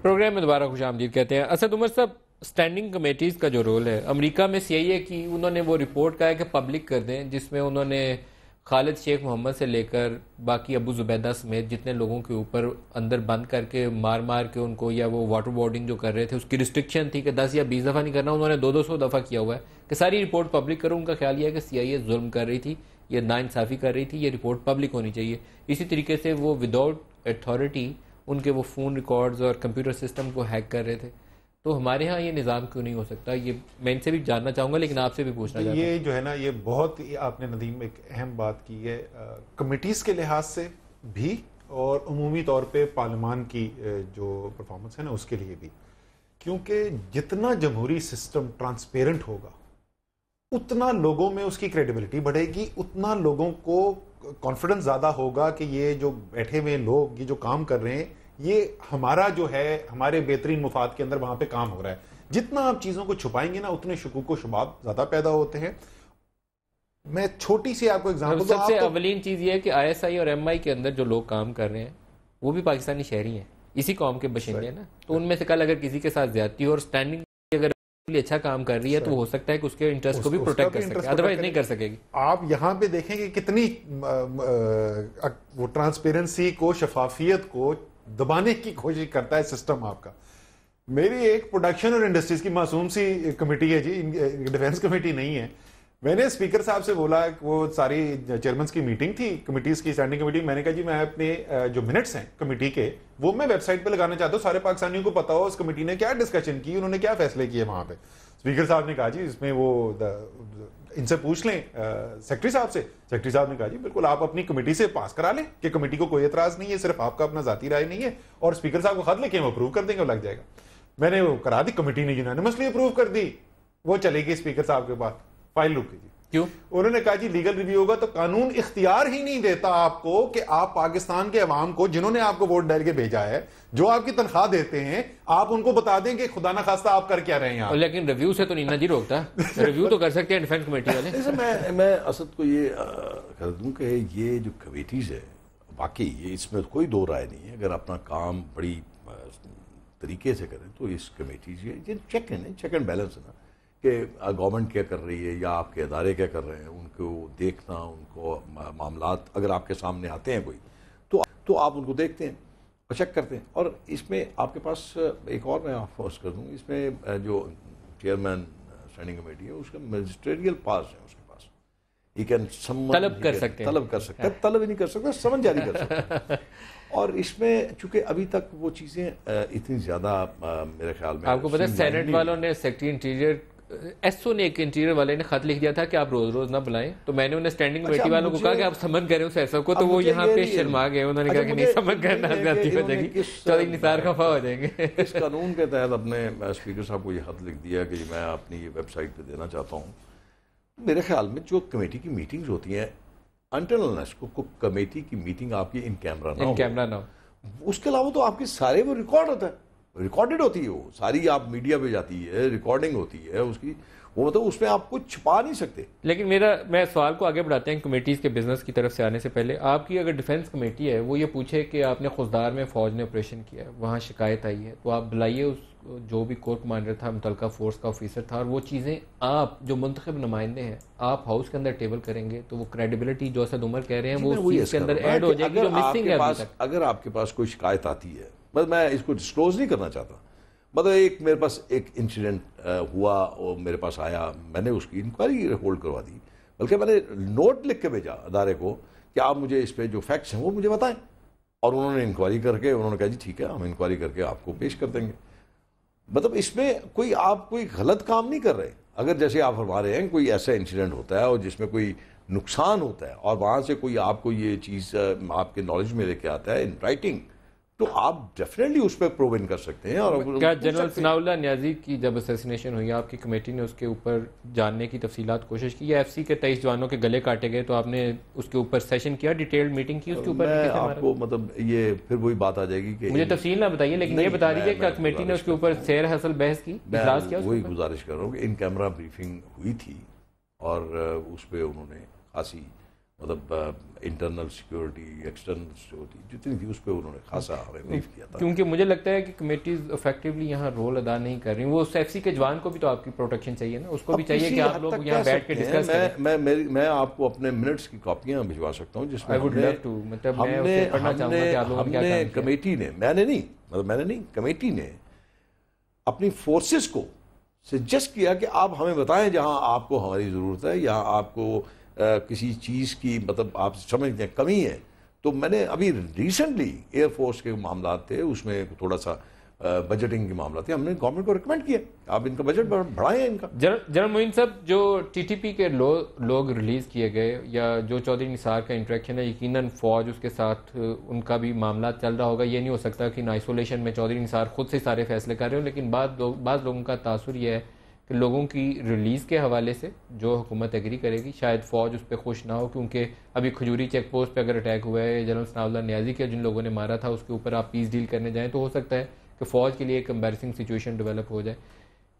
پروگرام میں دوبارہ خوش آمدید کہتے ہیں۔ اسد عمر صاحب، سٹینڈنگ کمیٹیز کا جو رول ہے امریکہ میں سی آئی اے کی، انہوں نے وہ رپورٹ کہا ہے کہ پبلک کر دیں جس میں انہوں نے خالد شیخ محمد سے لے کر باقی ابو زبیدہ سمیت جتنے لوگوں کے اوپر اندر بند کر کے مار کے ان کو، یا وہ واٹر بورڈنگ جو کر رہے تھے اس کی ریسٹرکشن تھی کہ 10 یا 20 دفعہ نہیں کرنا، انہوں نے 200 دفعہ کیا ہوا ہے کہ ساری رپورٹ پبلک کرو۔ ان کا خیال یہ ہے کہ سی آئی اے ظلم کر رہی تھی، یہ ناانصافی کر رہی تھی، یہ رپورٹ پبلک ہونی چاہیے۔ اسی طریقے سے وہ وداؤٹ اتھارٹی ان کے وہ فون ریکارڈز اور کمپیوٹر سسٹم کو ہیک کر رہے تھے۔ تو ہمارے ہاں یہ نظام کیوں نہیں ہو سکتا؟ یہ میں ان سے بھی جاننا چاہوں گا، لیکن آپ سے بھی پوچھنا چاہتا ہوں۔ یہ جو ہے نا، یہ بہت آپ نے ندیم ایک اہم بات کی ہے کمیٹیز کے لحاظ سے بھی اور عمومی طور پہ پارلیمان کی جو پرفارمنس ہے نا اس کے لیے بھی، کیونکہ جتنا جمہوری سسٹم ٹرانسپیرنٹ ہوگا اتنا لوگوں میں اس کی کریڈیبلٹی بڑھے گی، اتنا لوگوں کو کانفیڈنس زیادہ ہوگا کہ یہ جو بیٹھے ہوئے لوگ یہ جو کام کر رہے ہیں یہ ہمارا جو ہے ہمارے بہترین مفاد کے اندر وہاں پہ کام ہو رہا ہے۔ جتنا آپ چیزوں کو چھپائیں گے نا اتنے شکوک و شبہات زیادہ پیدا ہوتے ہیں۔ میں چھوٹی سی آپ کو ایگزامپل، سب سے اولین چیز یہ ہے کہ آئی ایس آئی اور ایم آئی کے اندر جو لوگ کام کر رہے ہیں وہ بھی پاکستانی شہری ہیں، اسی قوم کے باشندے ہیں نا، تو ان میں سے کل اگر کسی کے ساتھ زیادتی ہو اور اسٹینڈنگ اگر اچھا کام کر رہی ہے تو ہو سکتا ہے کہ اس کے انٹرسٹ کو بھی پروٹیکٹ کر سکے، ادروائز نہیں کر سکے گی۔ آپ یہاں پہ دیکھیں کہ کتنی وہ ٹرانسپیرنسی کو، شفافیت کو دبانے کی کوشش کرتا ہے سسٹم آپ کا۔ میری ایک پروڈکشن اور انڈسٹریز کی معصوم سی کمیٹی ہے جی، ڈیفینس کمیٹی نہیں ہے۔ میں نے اسپیکر صاحب سے بولا، وہ ساری چیئرمنس کی میٹنگ تھی کمیٹیز کی، اسٹینڈنگ کمیٹی، میں نے کہا جی میں اپنے جو منٹس ہیں کمیٹی کے وہ میں ویب سائٹ پہ لگانا چاہتا ہوں، سارے پاکستانیوں کو پتا ہو اس کمیٹی نے کیا ڈسکشن کی، انہوں نے کیا فیصلے کیے وہاں پہ۔ اسپیکر صاحب نے کہا جی اس میں وہ ان سے پوچھ لیں سیکرٹری صاحب سے۔ سیکرٹری صاحب نے کہا جی بالکل آپ اپنی کمیٹی سے پاس کرا لیں کہ کمیٹی کو کوئی اعتراض نہیں ہے، صرف آپ کا اپنا ذاتی رائے نہیں ہے، اور اسپیکر صاحب کو خط لکھیں وہ اپروو کر دیں گے، وہ لگ جائے گا۔ میں نے وہ کرا دی، کمیٹی نے یونانیمسلی اپروو کر دی، وہ چلے گی اسپیکر صاحب کے بعد، فائل رک گئی۔ کیوں؟ انہوں نے کہا جی لیگل ریویو ہوگا تو قانون اختیار ہی نہیں دیتا آپ کو کہ آپ پاکستان کے عوام کو جنہوں نے آپ کو ووٹ ڈال کے بھیجا ہے، جو آپ کی تنخواہ دیتے ہیں، آپ ان کو بتا دیں کہ خدا نخواستہ آپ کر کیا رہے ہیں یہاں۔ لیکن ریویو سے تو نہیں جی روکتا، ریویو تو کر سکتے ہیں ڈیفینس کمیٹی والے۔ میں اسد کو یہ کر دوں کہ یہ جو کمیٹیز ہے واقعی یہ اس میں کوئی دو رائے نہیں ہے، اگر اپنا کام بڑی طریقے سے کریں تو اس کمیٹیز یہ چیک اینڈ بیلنس ہے نا، کہ گورنمنٹ کیا کر رہی ہے یا آپ کے ادارے کیا کر رہے ہیں، ان کو دیکھنا، ان کو معاملات اگر آپ کے سامنے آتے ہیں کوئی تو آپ ان کو دیکھتے ہیں اور چیک کرتے ہیں۔ اور اس میں آپ کے پاس ایک اور میں آپ فورس کر دوں، اس میں جو چیئرمین اسٹینڈنگ کمیٹی ہے اس کا میجسٹریریل پاس ہے، اس کے پاس ہی کین طلب کر سکتے ہیں، طلب ہی نہیں کر سکتا، سمن جاری کر سکتا ہے۔ اور اس میں چونکہ ابھی تک وہ چیزیں اتنی زیادہ میرے خیال میں، آپ کو پتہ ہے سینٹ والوں نے سیکرٹری انٹیریئر ایس او نے ایک انٹیریئر والے نے خط لکھ دیا تھا کہ آپ روز روز نہ بلائیں, تو میں نے انہیں اسٹینڈنگ کمیٹی والوں کو کہا کہ آپ سمن کریں اس ایس او کو, تو وہ یہاں پہ شرما گئے, انہوں نے کہا کہ نہیں سمن کرنا زیادتی ہو جائے گی, چودھری نثار خفا ہو جائیں گے. اس قانون کے تحت اپنے اسپیکر صاحب کو یہ خط لکھ دیا کہ میں اپنی یہ ویب سائٹ پہ دینا چاہتا ہوں. میرے خیال میں جو کمیٹی کی میٹنگز ہوتی ہیں, انٹرنل کو کمیٹی کی میٹنگ آپ کی ان کیمرہ نہ ہو, اس کے علاوہ تو آپ کے سارے وہ ریکارڈ ہوتا ہے, ریکارڈڈ ہوتی ہے, وہ ساری آپ میڈیا پہ جاتی ہے, ریکارڈنگ ہوتی ہے اس کی, وہ مطلب اس میں آپ کچھ چھپا نہیں سکتے. لیکن میں سوال کو آگے بڑھاتے ہیں کمیٹیز کے بزنس کی طرف سے آنے سے پہلے. آپ کی اگر ڈیفنس کمیٹی ہے وہ یہ پوچھے کہ آپ نے خضدار میں فوج نے آپریشن کیا ہے, وہاں شکایت آئی ہے, تو آپ بلائیے اس جو بھی کور کمانڈر تھا, متعلقہ فورس کا آفیسر تھا, اور وہ چیزیں آپ جو منتخب نمائندے ہیں آپ ہاؤس کے اندر ٹیبل کریں گے, تو وہ کریڈیبلٹی جو اسد عمر کہہ رہے ہیں وہ اس چیز کے اندر ایڈ ہو جائے گی جو مسنگ ہے ابھی تک. اگر آپ کے پاس کوئی شکایت آتی ہے, بس میں اس کو ڈسکلوز نہیں کرنا چاہتا, مطلب ایک میرے پاس ایک انسیڈنٹ ہوا اور میرے پاس آیا, میں نے اس کی انکوائری ہولڈ کروا دی, بلکہ میں نے نوٹ لکھ کے بھیجا ادارے کو کہ آپ مجھے اس پہ جو فیکٹس ہیں وہ مجھے بتائیں, اور انہوں نے انکوائری کر کے انہوں نے کہا جی ٹھیک ہے ہم انکوائری کر کے آپ کو پیش کر دیں گے. مطلب اس میں آپ کوئی غلط کام نہیں کر رہے. اگر جیسے آپ فرما رہے ہیں کوئی ایسا انسیڈنٹ ہوتا ہے اور جس میں کوئی نقصان ہوتا ہے اور وہاں سے کوئی آپ کو یہ چیز آپ کے نالج میں لے کے آتا ہے ان رائٹنگ, تو آپ ڈیفینیٹلی اس پہ پروون کر سکتے ہیں. اور کیا جنرل ثناء اللہ نیازی کی جب اسیسینیشن ہوئی آپ کی کمیٹی نے اس کے اوپر جاننے کی تفصیلات کوشش کی, یا ایف سی کے 23 جوانوں کے گلے کاٹے گئے تو آپ نے اس کے اوپر سیشن کیا, ڈیٹیلڈ میٹنگ کی اس کے اوپر؟ میں آپ کو مطلب یہ پھر وہی بات آ جائے گی کہ مجھے تفصیل نہ بتائیے, لیکن یہ بتا دیجیے کہ کمیٹی نے اس کے اوپر سیر حاصل بحث کی, اجلاس کیا؟ وہی گزارش کر رہا ہوں کہ ان کیمرہ بریفنگ ہوئی تھی اور اس پہ انہوں نے خاصی مطلب انٹرنل سیکیورٹی ایکسٹرنل سیکیورٹی جتنی تھی اس پہ انہوں نے خاصا ہمیں بریف کیا تھا. کیونکہ مجھے لگتا ہے کہ کمیٹیز افیکٹولی یہاں رول ادا نہیں کر رہی. وہ ایف سی کے جوان کو بھی تو آپ کی پروٹیکشن چاہیے نا, اس کو بھی چاہیے کہ آپ لوگ یہاں بیٹھ کے ڈسکس کریں. میں آپ کو اپنے منٹس کی کاپیاں بھجوا سکتا ہوں جس میں کمیٹی نے, میں نے نہیں کمیٹی نے اپنی فورسز کو سجیسٹ کیا کہ آپ ہمیں بتائیں جہاں آپ کو ہماری ضرورت ہے, یہاں آپ کو کسی چیز کی مطلب آپ سمجھتے ہیں کمی ہے. تو میں نے ابھی ریسنٹلی ایئر فورس کے معاملات تھے, اس میں تھوڑا سا بجٹنگ کے معاملات تھے, ہم نے گورنمنٹ کو ریکمینڈ کیا آپ ان کا بجٹ بڑھائیں. ان کا جنرل معین صاحب, جو ٹی ٹی پی کے لوگ ریلیز کیے گئے یا جو چودھری نثار کا انٹریکشن ہے, یقیناً فوج اس کے ساتھ ان کا بھی معاملات چل رہا ہوگا. یہ نہیں ہو سکتا کہ آئسولیشن میں چودھری نثار خود سے سارے فیصلے کر رہے ہوں, لیکن بعض لوگوں کا تاثر یہ ہے کہ لوگوں کی ریلیز کے حوالے سے جو حکومت ایگری کرے گی شاید فوج اس پہ خوش نہ ہو, کیونکہ ابھی کھجوری چیک پوسٹ پہ اگر اٹیک ہوا ہے جنرل ثناء اللہ نیازی کے جن لوگوں نے مارا تھا اس کے اوپر آپ پیس ڈیل کرنے جائیں تو ہو سکتا ہے کہ فوج کے لیے ایک امبیرسنگ سچویشن ڈیولپ ہو جائے.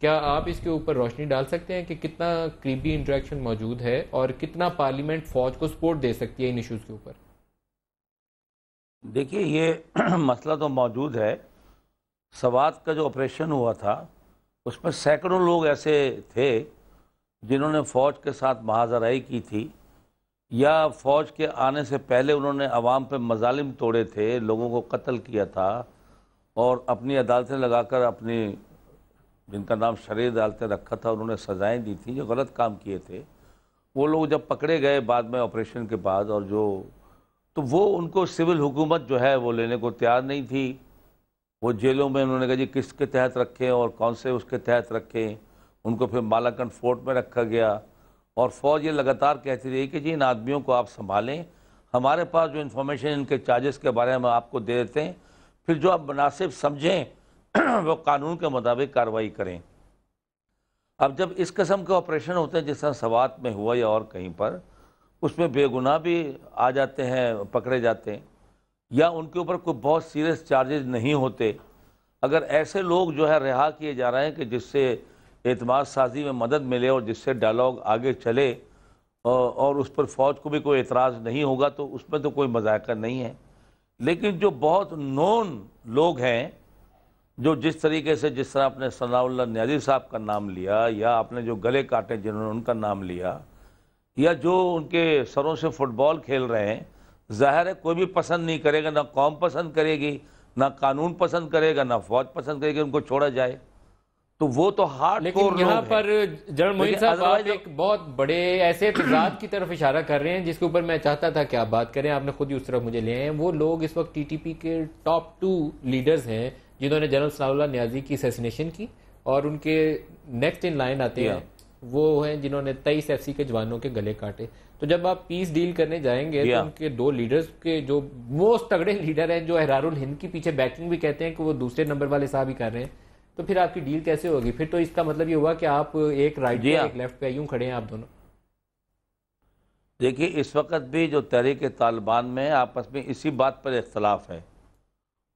کیا آپ اس کے اوپر روشنی ڈال سکتے ہیں کہ کتنا قریبی انٹریکشن موجود ہے اور کتنا پارلیمنٹ فوج کو سپورٹ دے سکتی ہے ان ایشوز کے اوپر؟ دیکھیے یہ مسئلہ تو موجود ہے. سوات کا جو آپریشن ہوا تھا اس میں سینکڑوں لوگ ایسے تھے جنہوں نے فوج کے ساتھ محاذرائی کی تھی, یا فوج کے آنے سے پہلے انہوں نے عوام پہ مظالم توڑے تھے, لوگوں کو قتل کیا تھا, اور اپنی عدالتیں لگا کر اپنی جن کا نام شرعی عدالتیں رکھا تھا انہوں نے سزائیں دی تھیں جو غلط کام کیے تھے. وہ لوگ جب پکڑے گئے بعد میں آپریشن کے بعد, اور تو وہ ان کو سول حکومت جو ہے وہ لینے کو تیار نہیں تھی. وہ جیلوں میں انہوں نے کہا جی کس کے تحت رکھیں اور کون سے اس کے تحت رکھیں. ان کو پھر مالاکنڈ فورٹ میں رکھا گیا, اور فوج یہ لگاتار کہتی رہی کہ جی ان آدمیوں کو آپ سنبھالیں, ہمارے پاس جو انفارمیشن ان کے چارجز کے بارے میں آپ کو دے دیتے ہیں, پھر جو آپ مناسب سمجھیں وہ قانون کے مطابق کارروائی کریں. اب جب اس قسم کے آپریشن ہوتے ہیں جس طرح سوات میں ہوا یا اور کہیں پر, اس میں بے گناہ بھی آ جاتے ہیں, پکڑے جاتے ہیں, یا ان کے اوپر کوئی بہت سیریس چارجز نہیں ہوتے. اگر ایسے لوگ جو ہے رہا کیے جا رہے ہیں کہ جس سے اعتماد سازی میں مدد ملے اور جس سے ڈائلاگ آگے چلے اور اس پر فوج کو بھی کوئی اعتراض نہیں ہوگا, تو اس میں تو کوئی مذائقہ نہیں ہے. لیکن جو بہت نون لوگ ہیں جو جس طریقے سے جس طرح اپنے ثناء اللہ نیازی صاحب کا نام لیا, یا آپ نے جو گلے کاٹے جنہوں نے ان کا نام لیا, یا جو ان کے سروں سے فٹ بال کھیل رہے ہیں, ظاہر ہے کوئی بھی پسند نہیں کرے گا, نہ قوم پسند کرے گی, نہ قانون پسند کرے گا, نہ فوج پسند کرے گی ان کو چھوڑا جائے. تو وہ تو ہارڈ کور لوگ ہیں. یہاں پر جنرل معین صاحب آپ ایک بہت بڑے ایسے تضاد کی طرف اشارہ کر رہے ہیں جس کے اوپر میں چاہتا تھا کہ آپ بات کریں, آپ نے خود ہی اس طرف مجھے لے آئے ہیں. وہ لوگ اس وقت ٹی ٹی پی کے ٹاپ 2 لیڈرز ہیں جنہوں نے جنرل ثناء اللہ نیازی کی اسیسینیشن کی, اور ان کے نیکسٹ ان لائن آتے ہیں وہ ہیں جنہوں نے 23 ایف سی کے جوانوں کے گلے کاٹے. تو جب آپ پیس ڈیل کرنے جائیں گے تو ان کے 2 لیڈرز کے جو موسٹ تگڑے لیڈر ہیں, جو احرار الہند کی پیچھے بیکنگ بھی کہتے ہیں کہ وہ دوسرے نمبر والے صاحب ہی کر رہے ہیں, تو پھر آپ کی ڈیل کیسے ہوگی؟ پھر تو اس کا مطلب یہ ہوا کہ آپ ایک رائٹ پہ ایک لیفٹ پہ یوں کھڑے ہیں آپ دونوں. دیکھیے اس وقت بھی جو تحریک طالبان میں آپس میں اسی بات پر اختلاف ہے,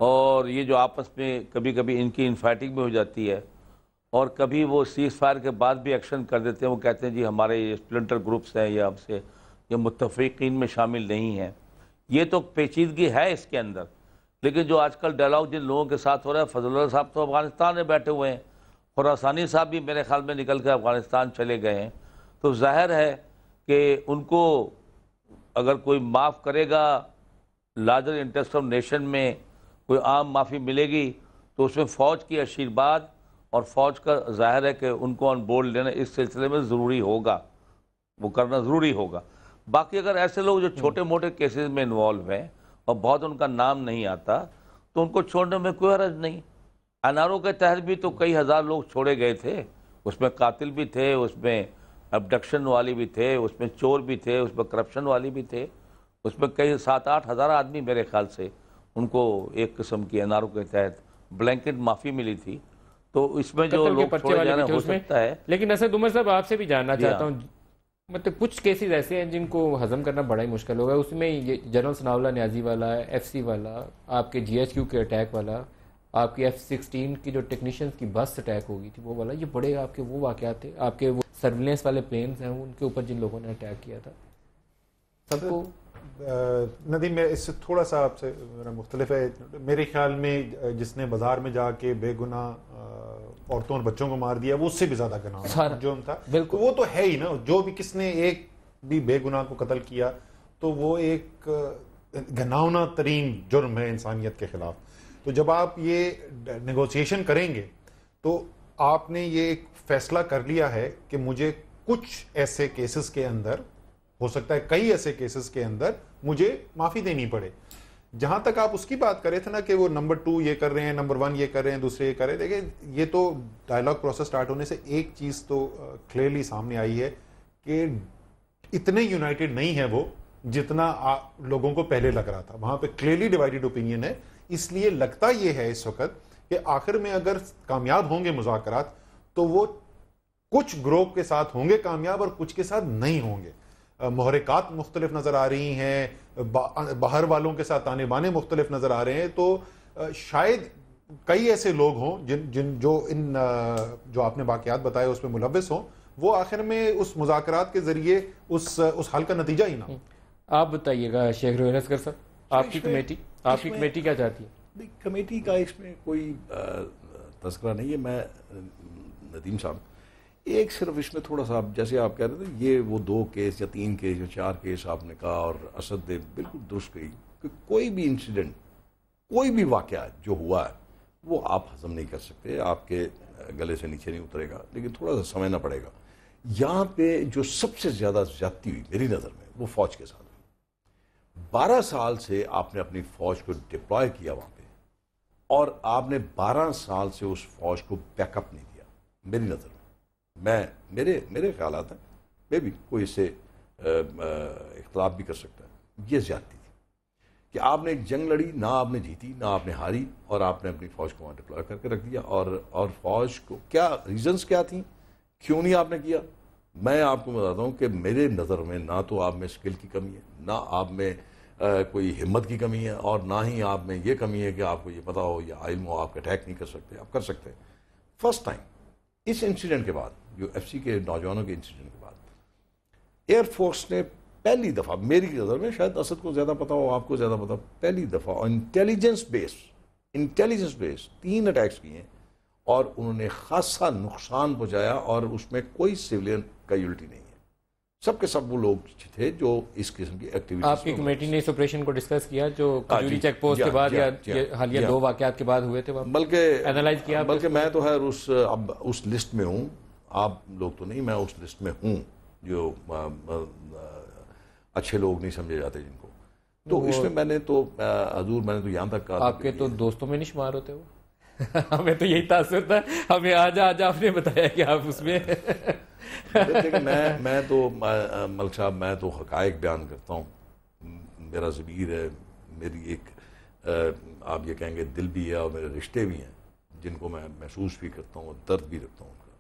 اور یہ جو آپس میں کبھی کبھی ان کی انفائٹنگ بھی ہو جاتی ہے, اور کبھی وہ سیز فائر کے بعد بھی ایکشن کر دیتے ہیں. وہ کہتے ہیں جی ہمارے یہ اسپلنٹر گروپس ہیں یا ہم سے یہ متفقین میں شامل نہیں ہیں. یہ تو پیچیدگی ہے اس کے اندر, لیکن جو آج کل ڈائلاگ جن لوگوں کے ساتھ ہو رہا ہے, فضل اللہ صاحب تو افغانستان میں بیٹھے ہوئے ہیں, خراسانی صاحب بھی میرے خیال میں نکل کے افغانستان چلے گئے ہیں. تو ظاہر ہے کہ ان کو اگر کوئی معاف کرے گا, لارجر انٹرسٹ آف نیشن میں کوئی عام معافی ملے گی, تو اس میں فوج کی آشیرواد اور فوج کا ظاہر ہے کہ ان کو آن بورڈ لینا اس سلسلے میں ضروری ہوگا, وہ کرنا ضروری ہوگا. باقی اگر ایسے لوگ جو چھوٹے موٹے کیسز میں انوالو ہیں اور بہت ان کا نام نہیں آتا, تو ان کو چھوڑنے میں کوئی حرج نہیں. این آر او کے تحت بھی تو کئی ہزار لوگ چھوڑے گئے تھے, اس میں قاتل بھی تھے, اس میں ابڈکشن والی بھی تھے, اس میں چور بھی تھے, اس میں کرپشن والی بھی تھے, اس میں کئی 7-8 ہزار آدمی میرے خیال سے ان کو ایک قسم کی این آر او کے تحت بلینکٹ معافی ملی تھی. تو اس میں جو لوگ چھوڑے جانا ہو سکتا ہے. لیکن اسد عمر صاحب آپ سے بھی جاننا چاہتا ہوں, مطلب کچھ کیسز ایسے ہیں جن کو ہضم کرنا بڑا ہی مشکل ہوگا. اس میں یہ جنرل ثناء اللہ نیازی والا, ایف سی والا, آپ کے جی ایچ کیو کے اٹیک والا, آپ کی F-16 کی جو ٹیکنیشینز کی بس اٹیک ہو گئی تھی وہ والا, یہ بڑے آپ کے وہ واقعات تھے. آپ کے وہ سرویلنس والے پلینز ہیں ان کے اوپر جن لوگوں نے اٹیک کیا تھا. سب کو ندیم میں اس سے تھوڑا سا آپ سے میرا مختلف ہے. میرے خیال میں جس نے بازار میں جا کے بے گناہ عورتوں اور بچوں کو مار دیا وہ اس سے بھی زیادہ گناہ جرم تھا. وہ تو ہے ہی نا, جو بھی کس نے ایک بھی بے گناہ کو قتل کیا تو وہ ایک گھناؤنا ترین جرم ہے انسانیت کے خلاف. تو جب آپ یہ نیگوسیشن کریں گے تو آپ نے یہ ایک فیصلہ کر لیا ہے کہ مجھے کچھ ایسے کیسز کے اندر, ہو سکتا ہے کئی ایسے کیسز کے اندر مجھے معافی دینی پڑے. جہاں تک آپ اس کی بات کرے تھے نا کہ وہ نمبر 2 یہ کر رہے ہیں, نمبر 1 یہ کر رہے ہیں, دوسرے یہ کر رہے ہیں, دیکھیں یہ تو ڈائلاگ پروسیس سٹارٹ ہونے سے ایک چیز تو کلیئرلی سامنے آئی ہے کہ اتنے یونائٹڈ نہیں ہے وہ جتنا لوگوں کو پہلے لگ رہا تھا. وہاں پہ کلیئرلی ڈیوائیڈڈ اوپینین ہے. اس لیے لگتا یہ ہے اس وقت کہ آخر میں اگر کامیاب ہوں گے مذاکرات تو وہ کچھ گروہ کے ساتھ ہوں گے کامیاب اور کچھ کے ساتھ نہیں ہوں گے. محرکات مختلف نظر آ رہی ہیں, باہر والوں کے ساتھ تانے بانے مختلف نظر آ رہے ہیں. تو شاید کئی ایسے لوگ ہوں جو آپ نے واقعات بتائے اس میں ملوث ہوں, وہ آخر میں اس مذاکرات کے ذریعے اس حل کا نتیجہ ہی نہ ہو. آپ بتائیے گا شیخ روحین اصغر صاحب, آپ کی کمیٹی کیا چاہتی ہے؟ کمیٹی کا اس میں کوئی تذکرہ نہیں ہے. میں ندیم صاحب ایک صرف اس میں تھوڑا سا, جیسے آپ کہہ رہے تھے یہ وہ 2 کیس یا 3 کیس یا 4 کیس آپ نے کہا, اور اسد نے بالکل درست کہی کہ کوئی بھی انسیڈنٹ, کوئی بھی واقعہ جو ہوا ہے وہ آپ ہضم نہیں کر سکتے, آپ کے گلے سے نیچے نہیں اترے گا, لیکن تھوڑا سا سمجھنا پڑے گا. یہاں پہ جو سب سے زیادہ زیادتی ہوئی میری نظر میں وہ فوج کے ساتھ. 12 سال سے آپ نے اپنی فوج کو ڈپلوائے کیا وہاں پہ, اور آپ نے 12 سال سے اس فوج کو بیک اپ نہیں دیا. میری نظر میں میرے خیالات ہیں, میں بھی کوئی اس سے اختلاف بھی کر سکتا ہے, یہ زیادتی تھی کہ آپ نے ایک جنگ لڑی, نہ آپ نے جیتی نہ آپ نے ہاری, اور آپ نے اپنی فوج کو وہاں ڈپلوائے کر کے رکھ دیا. اور فوج کو کیا ریزنز کیا تھیں, کیوں نہیں آپ نے کیا؟ میں آپ کو بتاتا ہوں کہ میرے نظر میں نہ تو آپ میں اسکل کی کمی ہے, نہ آپ میں کوئی ہمت کی کمی ہے, اور نہ ہی آپ میں یہ کمی ہے کہ آپ کو یہ پتا ہو یا علم ہو آپ اٹیک نہیں کر سکتے. آپ کر سکتے. فرسٹ ٹائم اس انسیڈنٹ کے بعد, جو ایف سی کے نوجوانوں کے انسیڈنٹ کے بعد, ایئر فورس نے پہلی دفعہ, میری نظر میں شاید اسد کو زیادہ پتا ہو, آپ کو زیادہ پتا ہو, پہلی دفعہ انٹیلیجنس بیس 3 اٹیکس کیے ہیں, اور انہوں نے خاصا نقصان پہنچایا, اور اس میں کوئی سویلین کیجولٹی نہیں ہے. سب کے سب وہ لوگ تھے جو اس قسم کی ایکٹیویٹیز. آپ کی کمیٹی نے اس آپریشن کو ڈسکس کیا جو کجوری چیک پوسٹ کے بعد یا حالیہ 2 واقعات کے بعد ہوئے تھے, بلکہ اینالائز کیا؟ بلکہ میں تو خیر اب اس لسٹ میں ہوں, آپ لوگ تو نہیں, میں اس لسٹ میں ہوں جو اچھے لوگ نہیں سمجھے جاتے جن کو. تو اس میں میں نے تو یہاں تک کہا, آپ کے تو دوستوں میں نہیں شمار ہوتے وہ. ہمیں تو یہی تاثر تھا، ہمیں آج آپ نے بتایا کہ آپ اس میں میں تو ملک صاحب میں تو حقائق بیان کرتا ہوں، میرا ضمیر ہے، میری ایک آپ یہ کہیں گے دل بھی ہے اور میرے رشتے بھی ہیں جن کو میں محسوس بھی کرتا ہوں اور درد بھی رکھتا ہوں ان کا.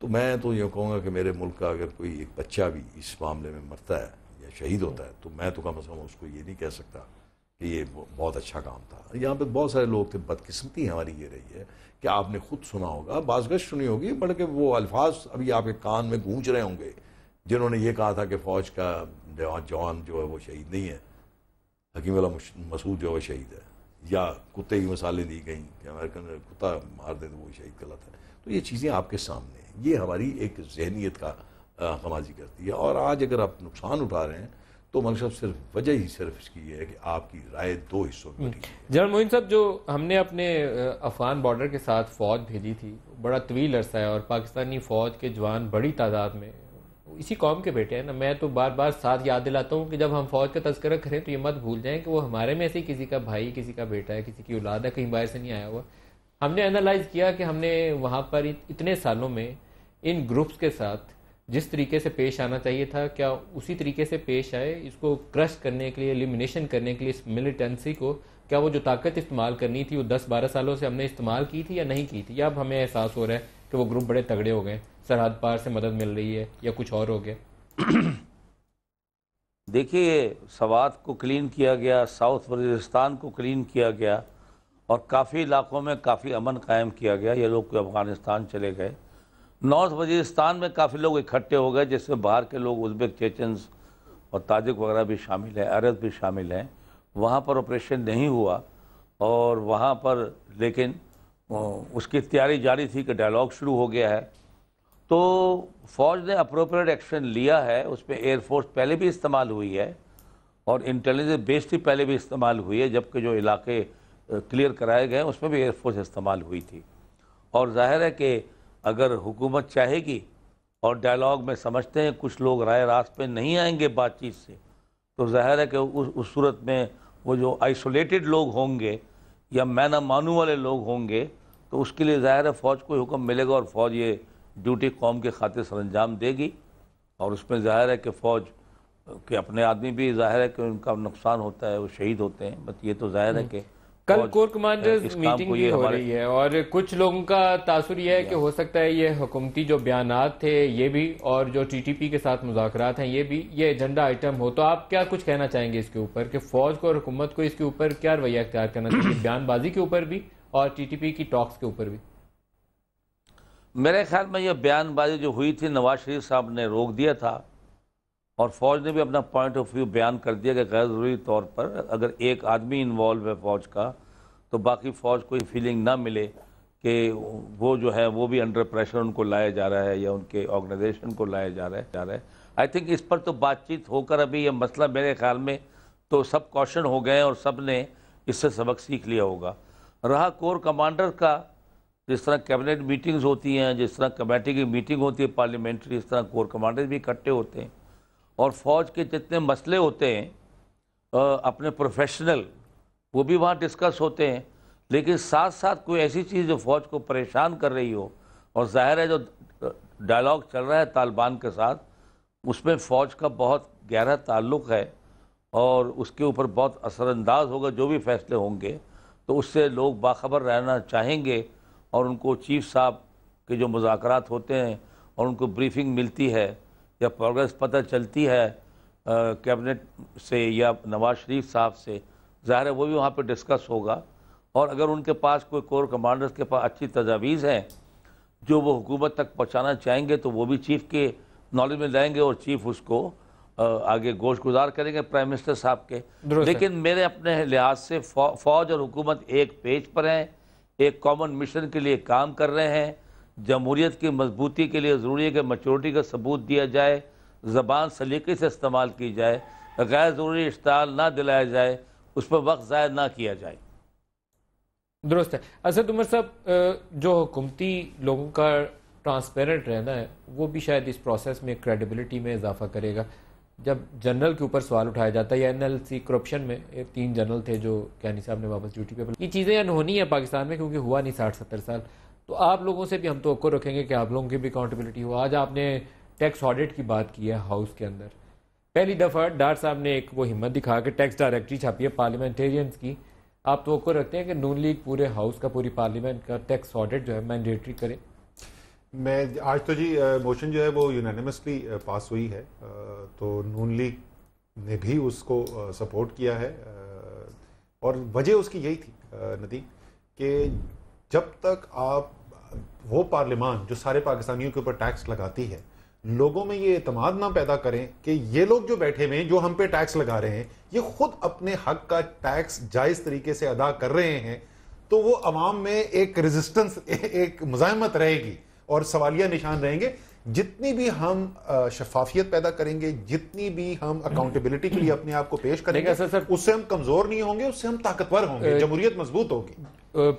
تو میں تو یہ کہوں گا کہ میرے ملک کا اگر کوئی ایک بچہ بھی اس معاملے میں مرتا ہے یا شہید ہوتا ہے تو میں تو کم از کم اس کو یہ نہیں کہہ سکتا کہ یہ بہت اچھا کام تھا. یہاں پہ بہت سارے لوگ تھے، بدقسمتی ہماری یہ رہی ہے کہ آپ نے خود سنا ہوگا، بازگشت سنی ہوگی، بلکہ وہ الفاظ ابھی آپ کے کان میں گونج رہے ہوں گے جنہوں نے یہ کہا تھا کہ فوج کا جوان جو ہے وہ شہید نہیں ہے، حکیم اللہ مسعود جو ہے شہید ہے، یا کتے کی مثالیں دی گئیں کہ امریکن کتا مار دے تو وہ شہید غلط ہے. تو یہ چیزیں آپ کے سامنے ہیں، یہ ہماری ایک ذہنیت کا غمازی کرتی ہے. اور آج اگر آپ نقصان اٹھا رہے ہیں تو مقصد صرف وجہ ہی صرف اس کی یہ ہے کہ آپ کی رائے دو حصوں میں بٹی ہے. جنرل معین صاحب، جو ہم نے اپنے افغان بارڈر کے ساتھ فوج بھیجی تھی بڑا طویل عرصہ ہے، اور پاکستانی فوج کے جوان بڑی تعداد میں اسی قوم کے بیٹے ہیں نا. میں تو بار بار ساتھ یاد دلاتا ہوں کہ جب ہم فوج کا تذکرہ کریں تو یہ مت بھول جائیں کہ وہ ہمارے میں سے کسی کا بھائی، کسی کا بیٹا ہے، کسی کی اولاد ہے، کہیں باہر سے نہیں آیا ہوا. ہم نے انالائز کیا کہ ہم نے وہاں پر اتنے سالوں میں ان گروپس کے ساتھ جس طریقے سے پیش آنا چاہیے تھا، کیا اسی طریقے سے پیش آئے؟ اس کو کرش کرنے کے لیے، ایلیمینیشن کرنے کے لیے اس ملیٹنسی کو، کیا وہ جو طاقت استعمال کرنی تھی وہ 10-12 سالوں سے ہم نے استعمال کی تھی یا نہیں کی تھی؟ یا اب ہمیں احساس ہو رہا ہے کہ وہ گروپ بڑے تگڑے ہو گئے، سرحد پار سے مدد مل رہی ہے، یا کچھ اور ہو گیا؟ دیکھیے، سوات کو کلین کیا گیا، ساؤتھ وزیرستان کو کلین کیا گیا، اور کافی علاقوں میں کافی امن قائم کیا گیا. یہ لوگ افغانستان چلے گئے. نارتھ وزیرستان میں کافی لوگ اکٹھے ہو گئے، جس میں باہر کے لوگ ازبک، چیچنز اور تاجک وغیرہ بھی شامل ہیں، عرب بھی شامل ہیں. وہاں پر آپریشن نہیں ہوا، اور وہاں پر لیکن اس کی تیاری جاری تھی کہ ڈائلاگ شروع ہو گیا ہے. تو فوج نے اپروپریٹ ایکشن لیا ہے. اس میں ایئر فورس پہلے بھی استعمال ہوئی ہے، اور انٹیلیجنس بیس بھی پہلے بھی استعمال ہوئی ہے. جبکہ جو علاقے کلیئر کرائے گئے اس میں بھی ایئر فورس استعمال ہوئی تھی. اور ظاہر ہے کہ اگر حکومت چاہے گی، اور ڈائلاگ میں سمجھتے ہیں کچھ لوگ رائے راست پہ نہیں آئیں گے بات چیت سے، تو ظاہر ہے کہ اس صورت میں وہ جو آئسولیٹڈ لوگ ہوں گے یا مینا مانو والے لوگ ہوں گے، تو اس کے لیے ظاہر ہے فوج کو حکم ملے گا، اور فوج یہ ڈیوٹی قوم کے خاطر سر انجام دے گی. اور اس میں ظاہر ہے کہ فوج کے اپنے آدمی بھی ظاہر ہے کہ ان کا نقصان ہوتا ہے، وہ شہید ہوتے ہیں. بس یہ تو ظاہر ہے کہ کل کور کمانڈرز میٹنگ بھی ہو رہی ہے، اور کچھ لوگوں کا تاثر یہ ہے کہ ہو سکتا ہے یہ حکومتی جو بیانات تھے یہ بھی، اور جو ٹی ٹی پی کے ساتھ مذاکرات ہیں یہ بھی، یہ ایجنڈا آئٹم ہو. تو آپ کیا کچھ کہنا چاہیں گے اس کے اوپر، کہ فوج کو اور حکومت کو اس کے اوپر کیا رویہ اختیار کرنا چاہیے، بیان بازی کے اوپر بھی اور ٹی ٹی پی کی ٹاکس کے اوپر بھی؟ میرے خیال میں یہ بیان بازی جو ہوئی تھی نواز شریف صاحب نے روک دیا تھا، اور فوج نے بھی اپنا پوائنٹ آف ویو بیان کر دیا کہ غیر ضروری طور پر اگر ایک آدمی انوالو ہے فوج کا، تو باقی فوج کو یہ فیلنگ نہ ملے کہ وہ جو ہے وہ بھی انڈر پریشر ان کو لایا جا رہا ہے یا ان کے آرگنائزیشن کو لایا جا رہا ہے. آئی تھنک اس پر تو بات چیت ہو کر ابھی یہ مسئلہ میرے خیال میں تو سب کوشن ہو گئے ہیں، اور سب نے اس سے سبق سیکھ لیا ہوگا. رہا کور کمانڈر کا، جس طرح کیبنٹ میٹنگز ہوتی ہیں، جس طرح کمیٹی کی میٹنگ ہوتی ہے پارلیمنٹری، اس طرح کور کمانڈر بھی اکٹھے ہوتے ہیں، اور فوج کے جتنے مسئلے ہوتے ہیں اپنے پروفیشنل، وہ بھی وہاں ڈسکس ہوتے ہیں. لیکن ساتھ ساتھ کوئی ایسی چیز جو فوج کو پریشان کر رہی ہو، اور ظاہر ہے جو ڈائلاگ چل رہا ہے طالبان کے ساتھ، اس میں فوج کا بہت گہرا تعلق ہے، اور اس کے اوپر بہت اثر انداز ہوگا جو بھی فیصلے ہوں گے. تو اس سے لوگ باخبر رہنا چاہیں گے، اور ان کو چیف صاحب کے جو مذاکرات ہوتے ہیں اور ان کو بریفنگ ملتی ہے یا پروگریس پتہ چلتی ہے کیبنٹ سے یا نواز شریف صاحب سے، ظاہر ہے وہ بھی وہاں پہ ڈسکس ہوگا. اور اگر ان کے پاس کوئی کور کمانڈرز کے پاس اچھی تجاویز ہیں جو وہ حکومت تک پہنچانا چاہیں گے، تو وہ بھی چیف کے نالج میں لائیں گے، اور چیف اس کو آگے گوش گزار کریں گے پرائم منسٹر صاحب کے. لیکن میرے اپنے لحاظ سے فوج اور حکومت ایک پیج پر ہیں، ایک کامن مشن کے لیے کام کر رہے ہیں. جمہوریت کی مضبوطی کے لیے ضروری ہے کہ میچورٹی کا ثبوت دیا جائے، زبان سلیقے سے استعمال کی جائے، غیر ضروری اشتعال نہ دلایا جائے، اس پر وقت ضائع نہ کیا جائے. درست ہے. اسد عمر صاحب، جو حکومتی لوگوں کا ٹرانسپیرنٹ رہنا ہے وہ بھی شاید اس پروسیس میں کریڈیبلٹی میں اضافہ کرے گا. جب جنرل کے اوپر سوال اٹھایا جاتا ہے یا NLC کرپشن میں 3 جنرل تھے جو کیانی صاحب نے واپس ڈیوٹی پہ، یہ چیزیں انہونی ہیں پاکستان میں کیونکہ ہوا نہیں 60-70 سال. تو آپ لوگوں سے بھی ہم توقع رکھیں گے کہ آپ لوگوں کی بھی اکاؤنٹیبلٹی ہو. آج آپ نے ٹیکس آڈٹ کی بات کی ہے ہاؤس کے اندر، پہلی دفعہ ڈار صاحب نے ایک وہ ہمت دکھا کے ٹیکس ڈائریکٹری چھاپی ہے پارلیمنٹیرینز کی. آپ توقع رکھتے ہیں کہ نون لیگ پورے ہاؤس کا، پوری پارلیمنٹ کا ٹیکس آڈٹ جو ہے مینڈیٹری کرے؟ میں آج تو جی موشن جو ہے وہ یونانیمسلی پاس ہوئی ہے، تو نون لیگ نے بھی اس کو سپورٹ کیا ہے، اور وجہ اس کی یہی تھی ندیم کہ جب تک آپ وہ پارلیمان جو سارے پاکستانیوں کے اوپر ٹیکس لگاتی ہے، لوگوں میں یہ اعتماد نہ پیدا کریں کہ یہ لوگ جو بیٹھے ہوئے ہیں جو ہم پہ ٹیکس لگا رہے ہیں یہ خود اپنے حق کا ٹیکس جائز طریقے سے ادا کر رہے ہیں، تو وہ عوام میں ایک ریزسٹنس، ایک مزاحمت رہے گی اور سوالیہ نشان رہیں گے. جتنی بھی ہم شفافیت پیدا کریں گے، جتنی بھی ہم اکاؤنٹیبلٹی کے لیے اپنے آپ کو پیش کریں گے، اس سے ہم کمزور نہیں ہوں گے، اس سے ہم طاقتور ہوں گے، جمہوریت مضبوط ہوگی.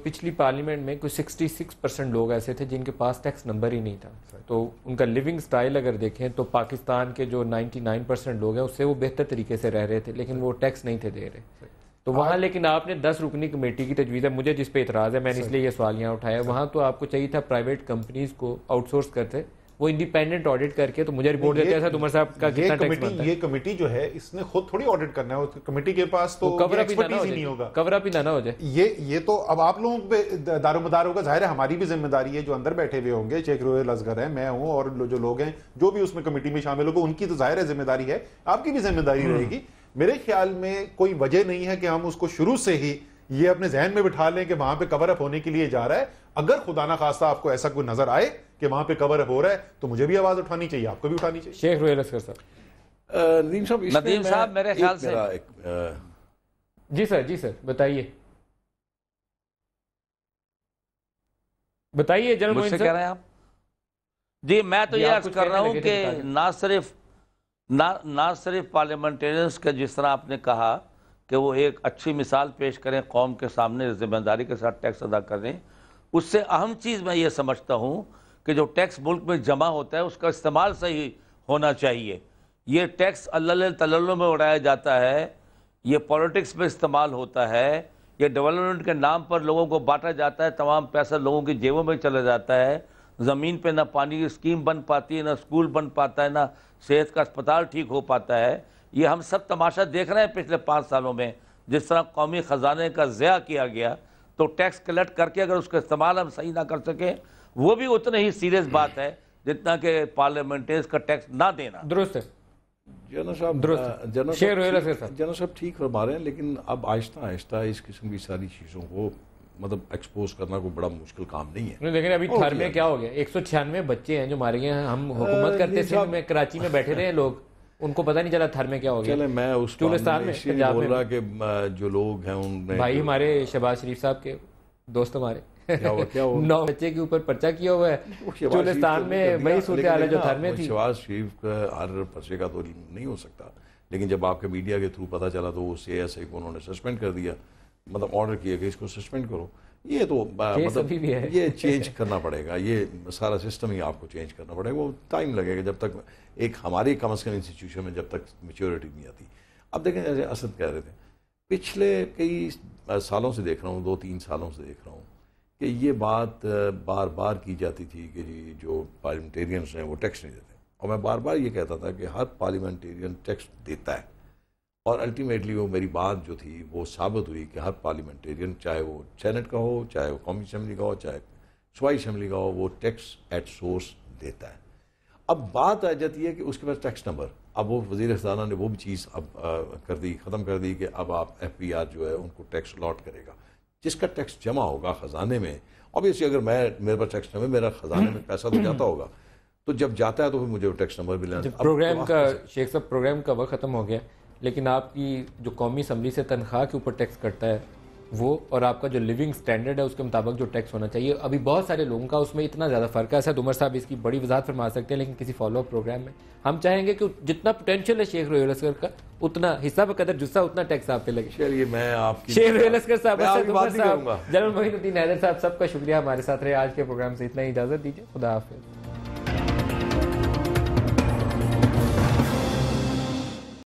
پچھلی پارلیمنٹ میں کوئی 66% لوگ ایسے تھے جن کے پاس ٹیکس نمبر ہی نہیں تھا. تو ان کا لیونگ سٹائل اگر دیکھیں تو پاکستان کے جو 99% لوگ ہیں اس سے وہ بہتر طریقے سے رہ رہے تھے، لیکن وہ ٹیکس نہیں تھے دے رہے. تو وہاں لیکن آپ نے 10 رکنی کمیٹی کی تجویز ہے، مجھے جس پہ اعتراض ہے، میں نے اس لیے یہ سوال یہاں اٹھایا. وہاں تو آپ کو چاہیے تھا پرائیویٹ کمپنیز کو آؤٹ سورس کرتے، وہ انڈیپینڈنٹ آڈٹ کر کے تو مجھے رپورٹ دیتے ہیں عمر صاحب کا کتنا ٹیکس بنتا ہے. یہ کمیٹی جو ہے اس نے خود تھوڑی آڈٹ کرنا ہے، اس کمیٹی کے پاس تو ایکسپرٹیز ہی نہیں ہوگا. کور اپ ہی نہ ہو جائے. یہ تو اب آپ لوگوں پہ دار و مدار ہوگا. ظاہر ہے ہماری بھی ذمہ داری ہے، جو اندر بیٹھے ہوئے ہوں گے، شیخ رویل اصغر ہے، میں ہوں، اور جو لوگ ہیں جو بھی اس میں کمیٹی میں شامل ہوگا، ان کی تو ظاہر ہے ذمہ داری ہے، آپ کی بھی ذمہ داری رہے گی. میرے خیال میں کوئی وجہ نہیں ہے کہ ہم اس کو شروع سے ہی یہ اپنے ذہن میں بٹھا لیں کہ وہاں پہ کور اپ ہونے کے لیے جا رہا ہے. اگر خدا نہ خواستہ آپ کو ایسا کوئی نظر آئے کہ وہاں پہ کور اپ ہو رہا ہے تو مجھے بھی آواز اٹھانی چاہیے، آپ کو بھی اٹھانی چاہیے. شیخ رویل اصغر صاحب. ندیم صاحب میرے خیال سے جی سر بتائیے جنرل مجھ سے کہہ رہے ہیں آپ. جی میں تو یہ عرض کر رہا ہوں کہ نہ صرف پارلیمنٹیرینز کا جس طرح آپ نے کہا کہ وہ ایک اچھی مثال پیش کریں، قوم کے سامنے ذمہ داری کے ساتھ ٹیکس ادا کریں، اس سے اہم چیز میں یہ سمجھتا ہوں کہ جو ٹیکس ملک میں جمع ہوتا ہے اس کا استعمال صحیح ہونا چاہیے. یہ ٹیکس اللہ تللو میں اڑایا جاتا ہے، یہ پولیٹکس میں استعمال ہوتا ہے، یہ ڈیولپمنٹ کے نام پر لوگوں کو بانٹا جاتا ہے، تمام پیسہ لوگوں کی جیبوں میں چلا جاتا ہے. زمین پہ نہ پانی کی اسکیم بن پاتی ہے، نہ اسکول بن پاتا ہے، نہ صحت کا اسپتال ٹھیک ہو پاتا ہے. یہ ہم سب تماشا دیکھ رہے ہیں پچھلے 5 سالوں میں، جس طرح قومی خزانے کا ضیاع کیا گیا. تو ٹیکس کلیکٹ کر کے اگر اس کا استعمال ہم صحیح نہ کر سکیں، وہ بھی اتنے ہی سیریس بات ہے جتنا کہ پارلیمنٹریز کا ٹیکس نہ دینا. درست ہے جنرل صاحب ٹھیک فرما رہے ہیں، لیکن اب آہستہ آہستہ اس قسم کی ساری چیزوں کو مطلب ایکسپوز کرنا کوئی بڑا مشکل کام نہیں ہے. لیکن ابھی تھر میں کیا ہو گیا، 196 بچے ہیں جو مارے گئے ہیں. ہم حکومت کرتے تھے میں کراچی میں بیٹھے رہے لوگ، ان کو پتہ نہیں چلا تھر میں کیا ہو گیا. چلے میں اس چولستان میں پنجاب بول رہا کہ جو لوگ ہیں ان میں بھائی ہمارے شہباز شریف صاحب کے دوست ہمارے 9 بچے کے اوپر پرچہ کیا ہوا ہے چولستان میں، وہی صورتحال ہے جو تھر میں تھی. شہباز شریف کا ہر پرچے کا تو نہیں ہو سکتا، لیکن جب آپ کے میڈیا کے تھرو پتہ چلا تو اس CSI کو انہوں نے سسپینڈ کر دیا، مطلب آرڈر کیا کہ اس کو سسپینڈ کرو. یہ تو مطلب یہ چینج کرنا پڑے گا، یہ سارا سسٹم ہی آپ کو چینج کرنا پڑے گا. وہ ٹائم لگے گا جب تک ایک ہماری کم از کم انسٹیٹیوشن میں جب تک میچورٹی نہیں آتی. اب دیکھیں جیسے اسد کہہ رہے تھے، پچھلے کئی سالوں سے دیکھ رہا ہوں، 2-3 سالوں سے دیکھ رہا ہوں کہ یہ بات بار بار کی جاتی تھی کہ جی جو پارلیمنٹیرینز ہیں وہ ٹیکس نہیں دیتے. اور میں بار بار یہ کہتا تھا کہ ہر پارلیمنٹیرین ٹیکس دیتا ہے، اور الٹیمیٹلی وہ میری بات جو تھی وہ ثابت ہوئی کہ ہر پارلیمنٹیرین، چاہے وہ سینٹ کا ہو، چاہے وہ قومی اسمبلی کا ہو، چاہے صوبائی اسمبلی کا ہو، وہ ٹیکس ایٹ سورس دیتا ہے. اب بات آ جاتی ہے کہ اس کے پاس ٹیکس نمبر. اب وہ وزیر خزانہ نے وہ بھی چیز اب ختم کر دی کہ اب آپ FPR جو ہے ان کو ٹیکس الاٹ کرے گا. جس کا ٹیکس جمع ہوگا خزانے میں، obviously اگر میرے پاس ٹیکس نمبر، میرا خزانے میں پیسہ تو جاتا ہوگا، تو جب جاتا ہے تو پھر مجھے وہ ٹیکس نمبر بھی لینا. پروگرام کا شیخ صاحب پروگرام کا وقت ختم ہو گیا، لیکن آپ کی جو قومی اسمبلی سے تنخواہ کے اوپر ٹیکس کٹتا ہے وہ، اور آپ کا جو لیونگ سٹینڈرڈ ہے اس کے مطابق جو ٹیکس ہونا چاہیے، ابھی بہت سارے لوگوں کا اس میں اتنا زیادہ فرق ہے. اسد عمر صاحب اس کی بڑی وضاحت فرما سکتے ہیں، لیکن کسی فالو اپ پروگرام میں ہم چاہیں گے کہ جتنا پوٹینشیل ہے شیخ رویل اصغر کا، اتنا حصہ بقدر جزہ اتنا ٹیکس آپ پہ لگے. چلیے میں آپ کی شیخ رویل اصغر صاحب، اسد عمر صاحب، جنرل معین الدین حیدر صاحب، سب کا شکریہ ہمارے ساتھ رہے. آج کے پروگرام سے اتنا ہی اجازت دیجیے. خدا حافظ.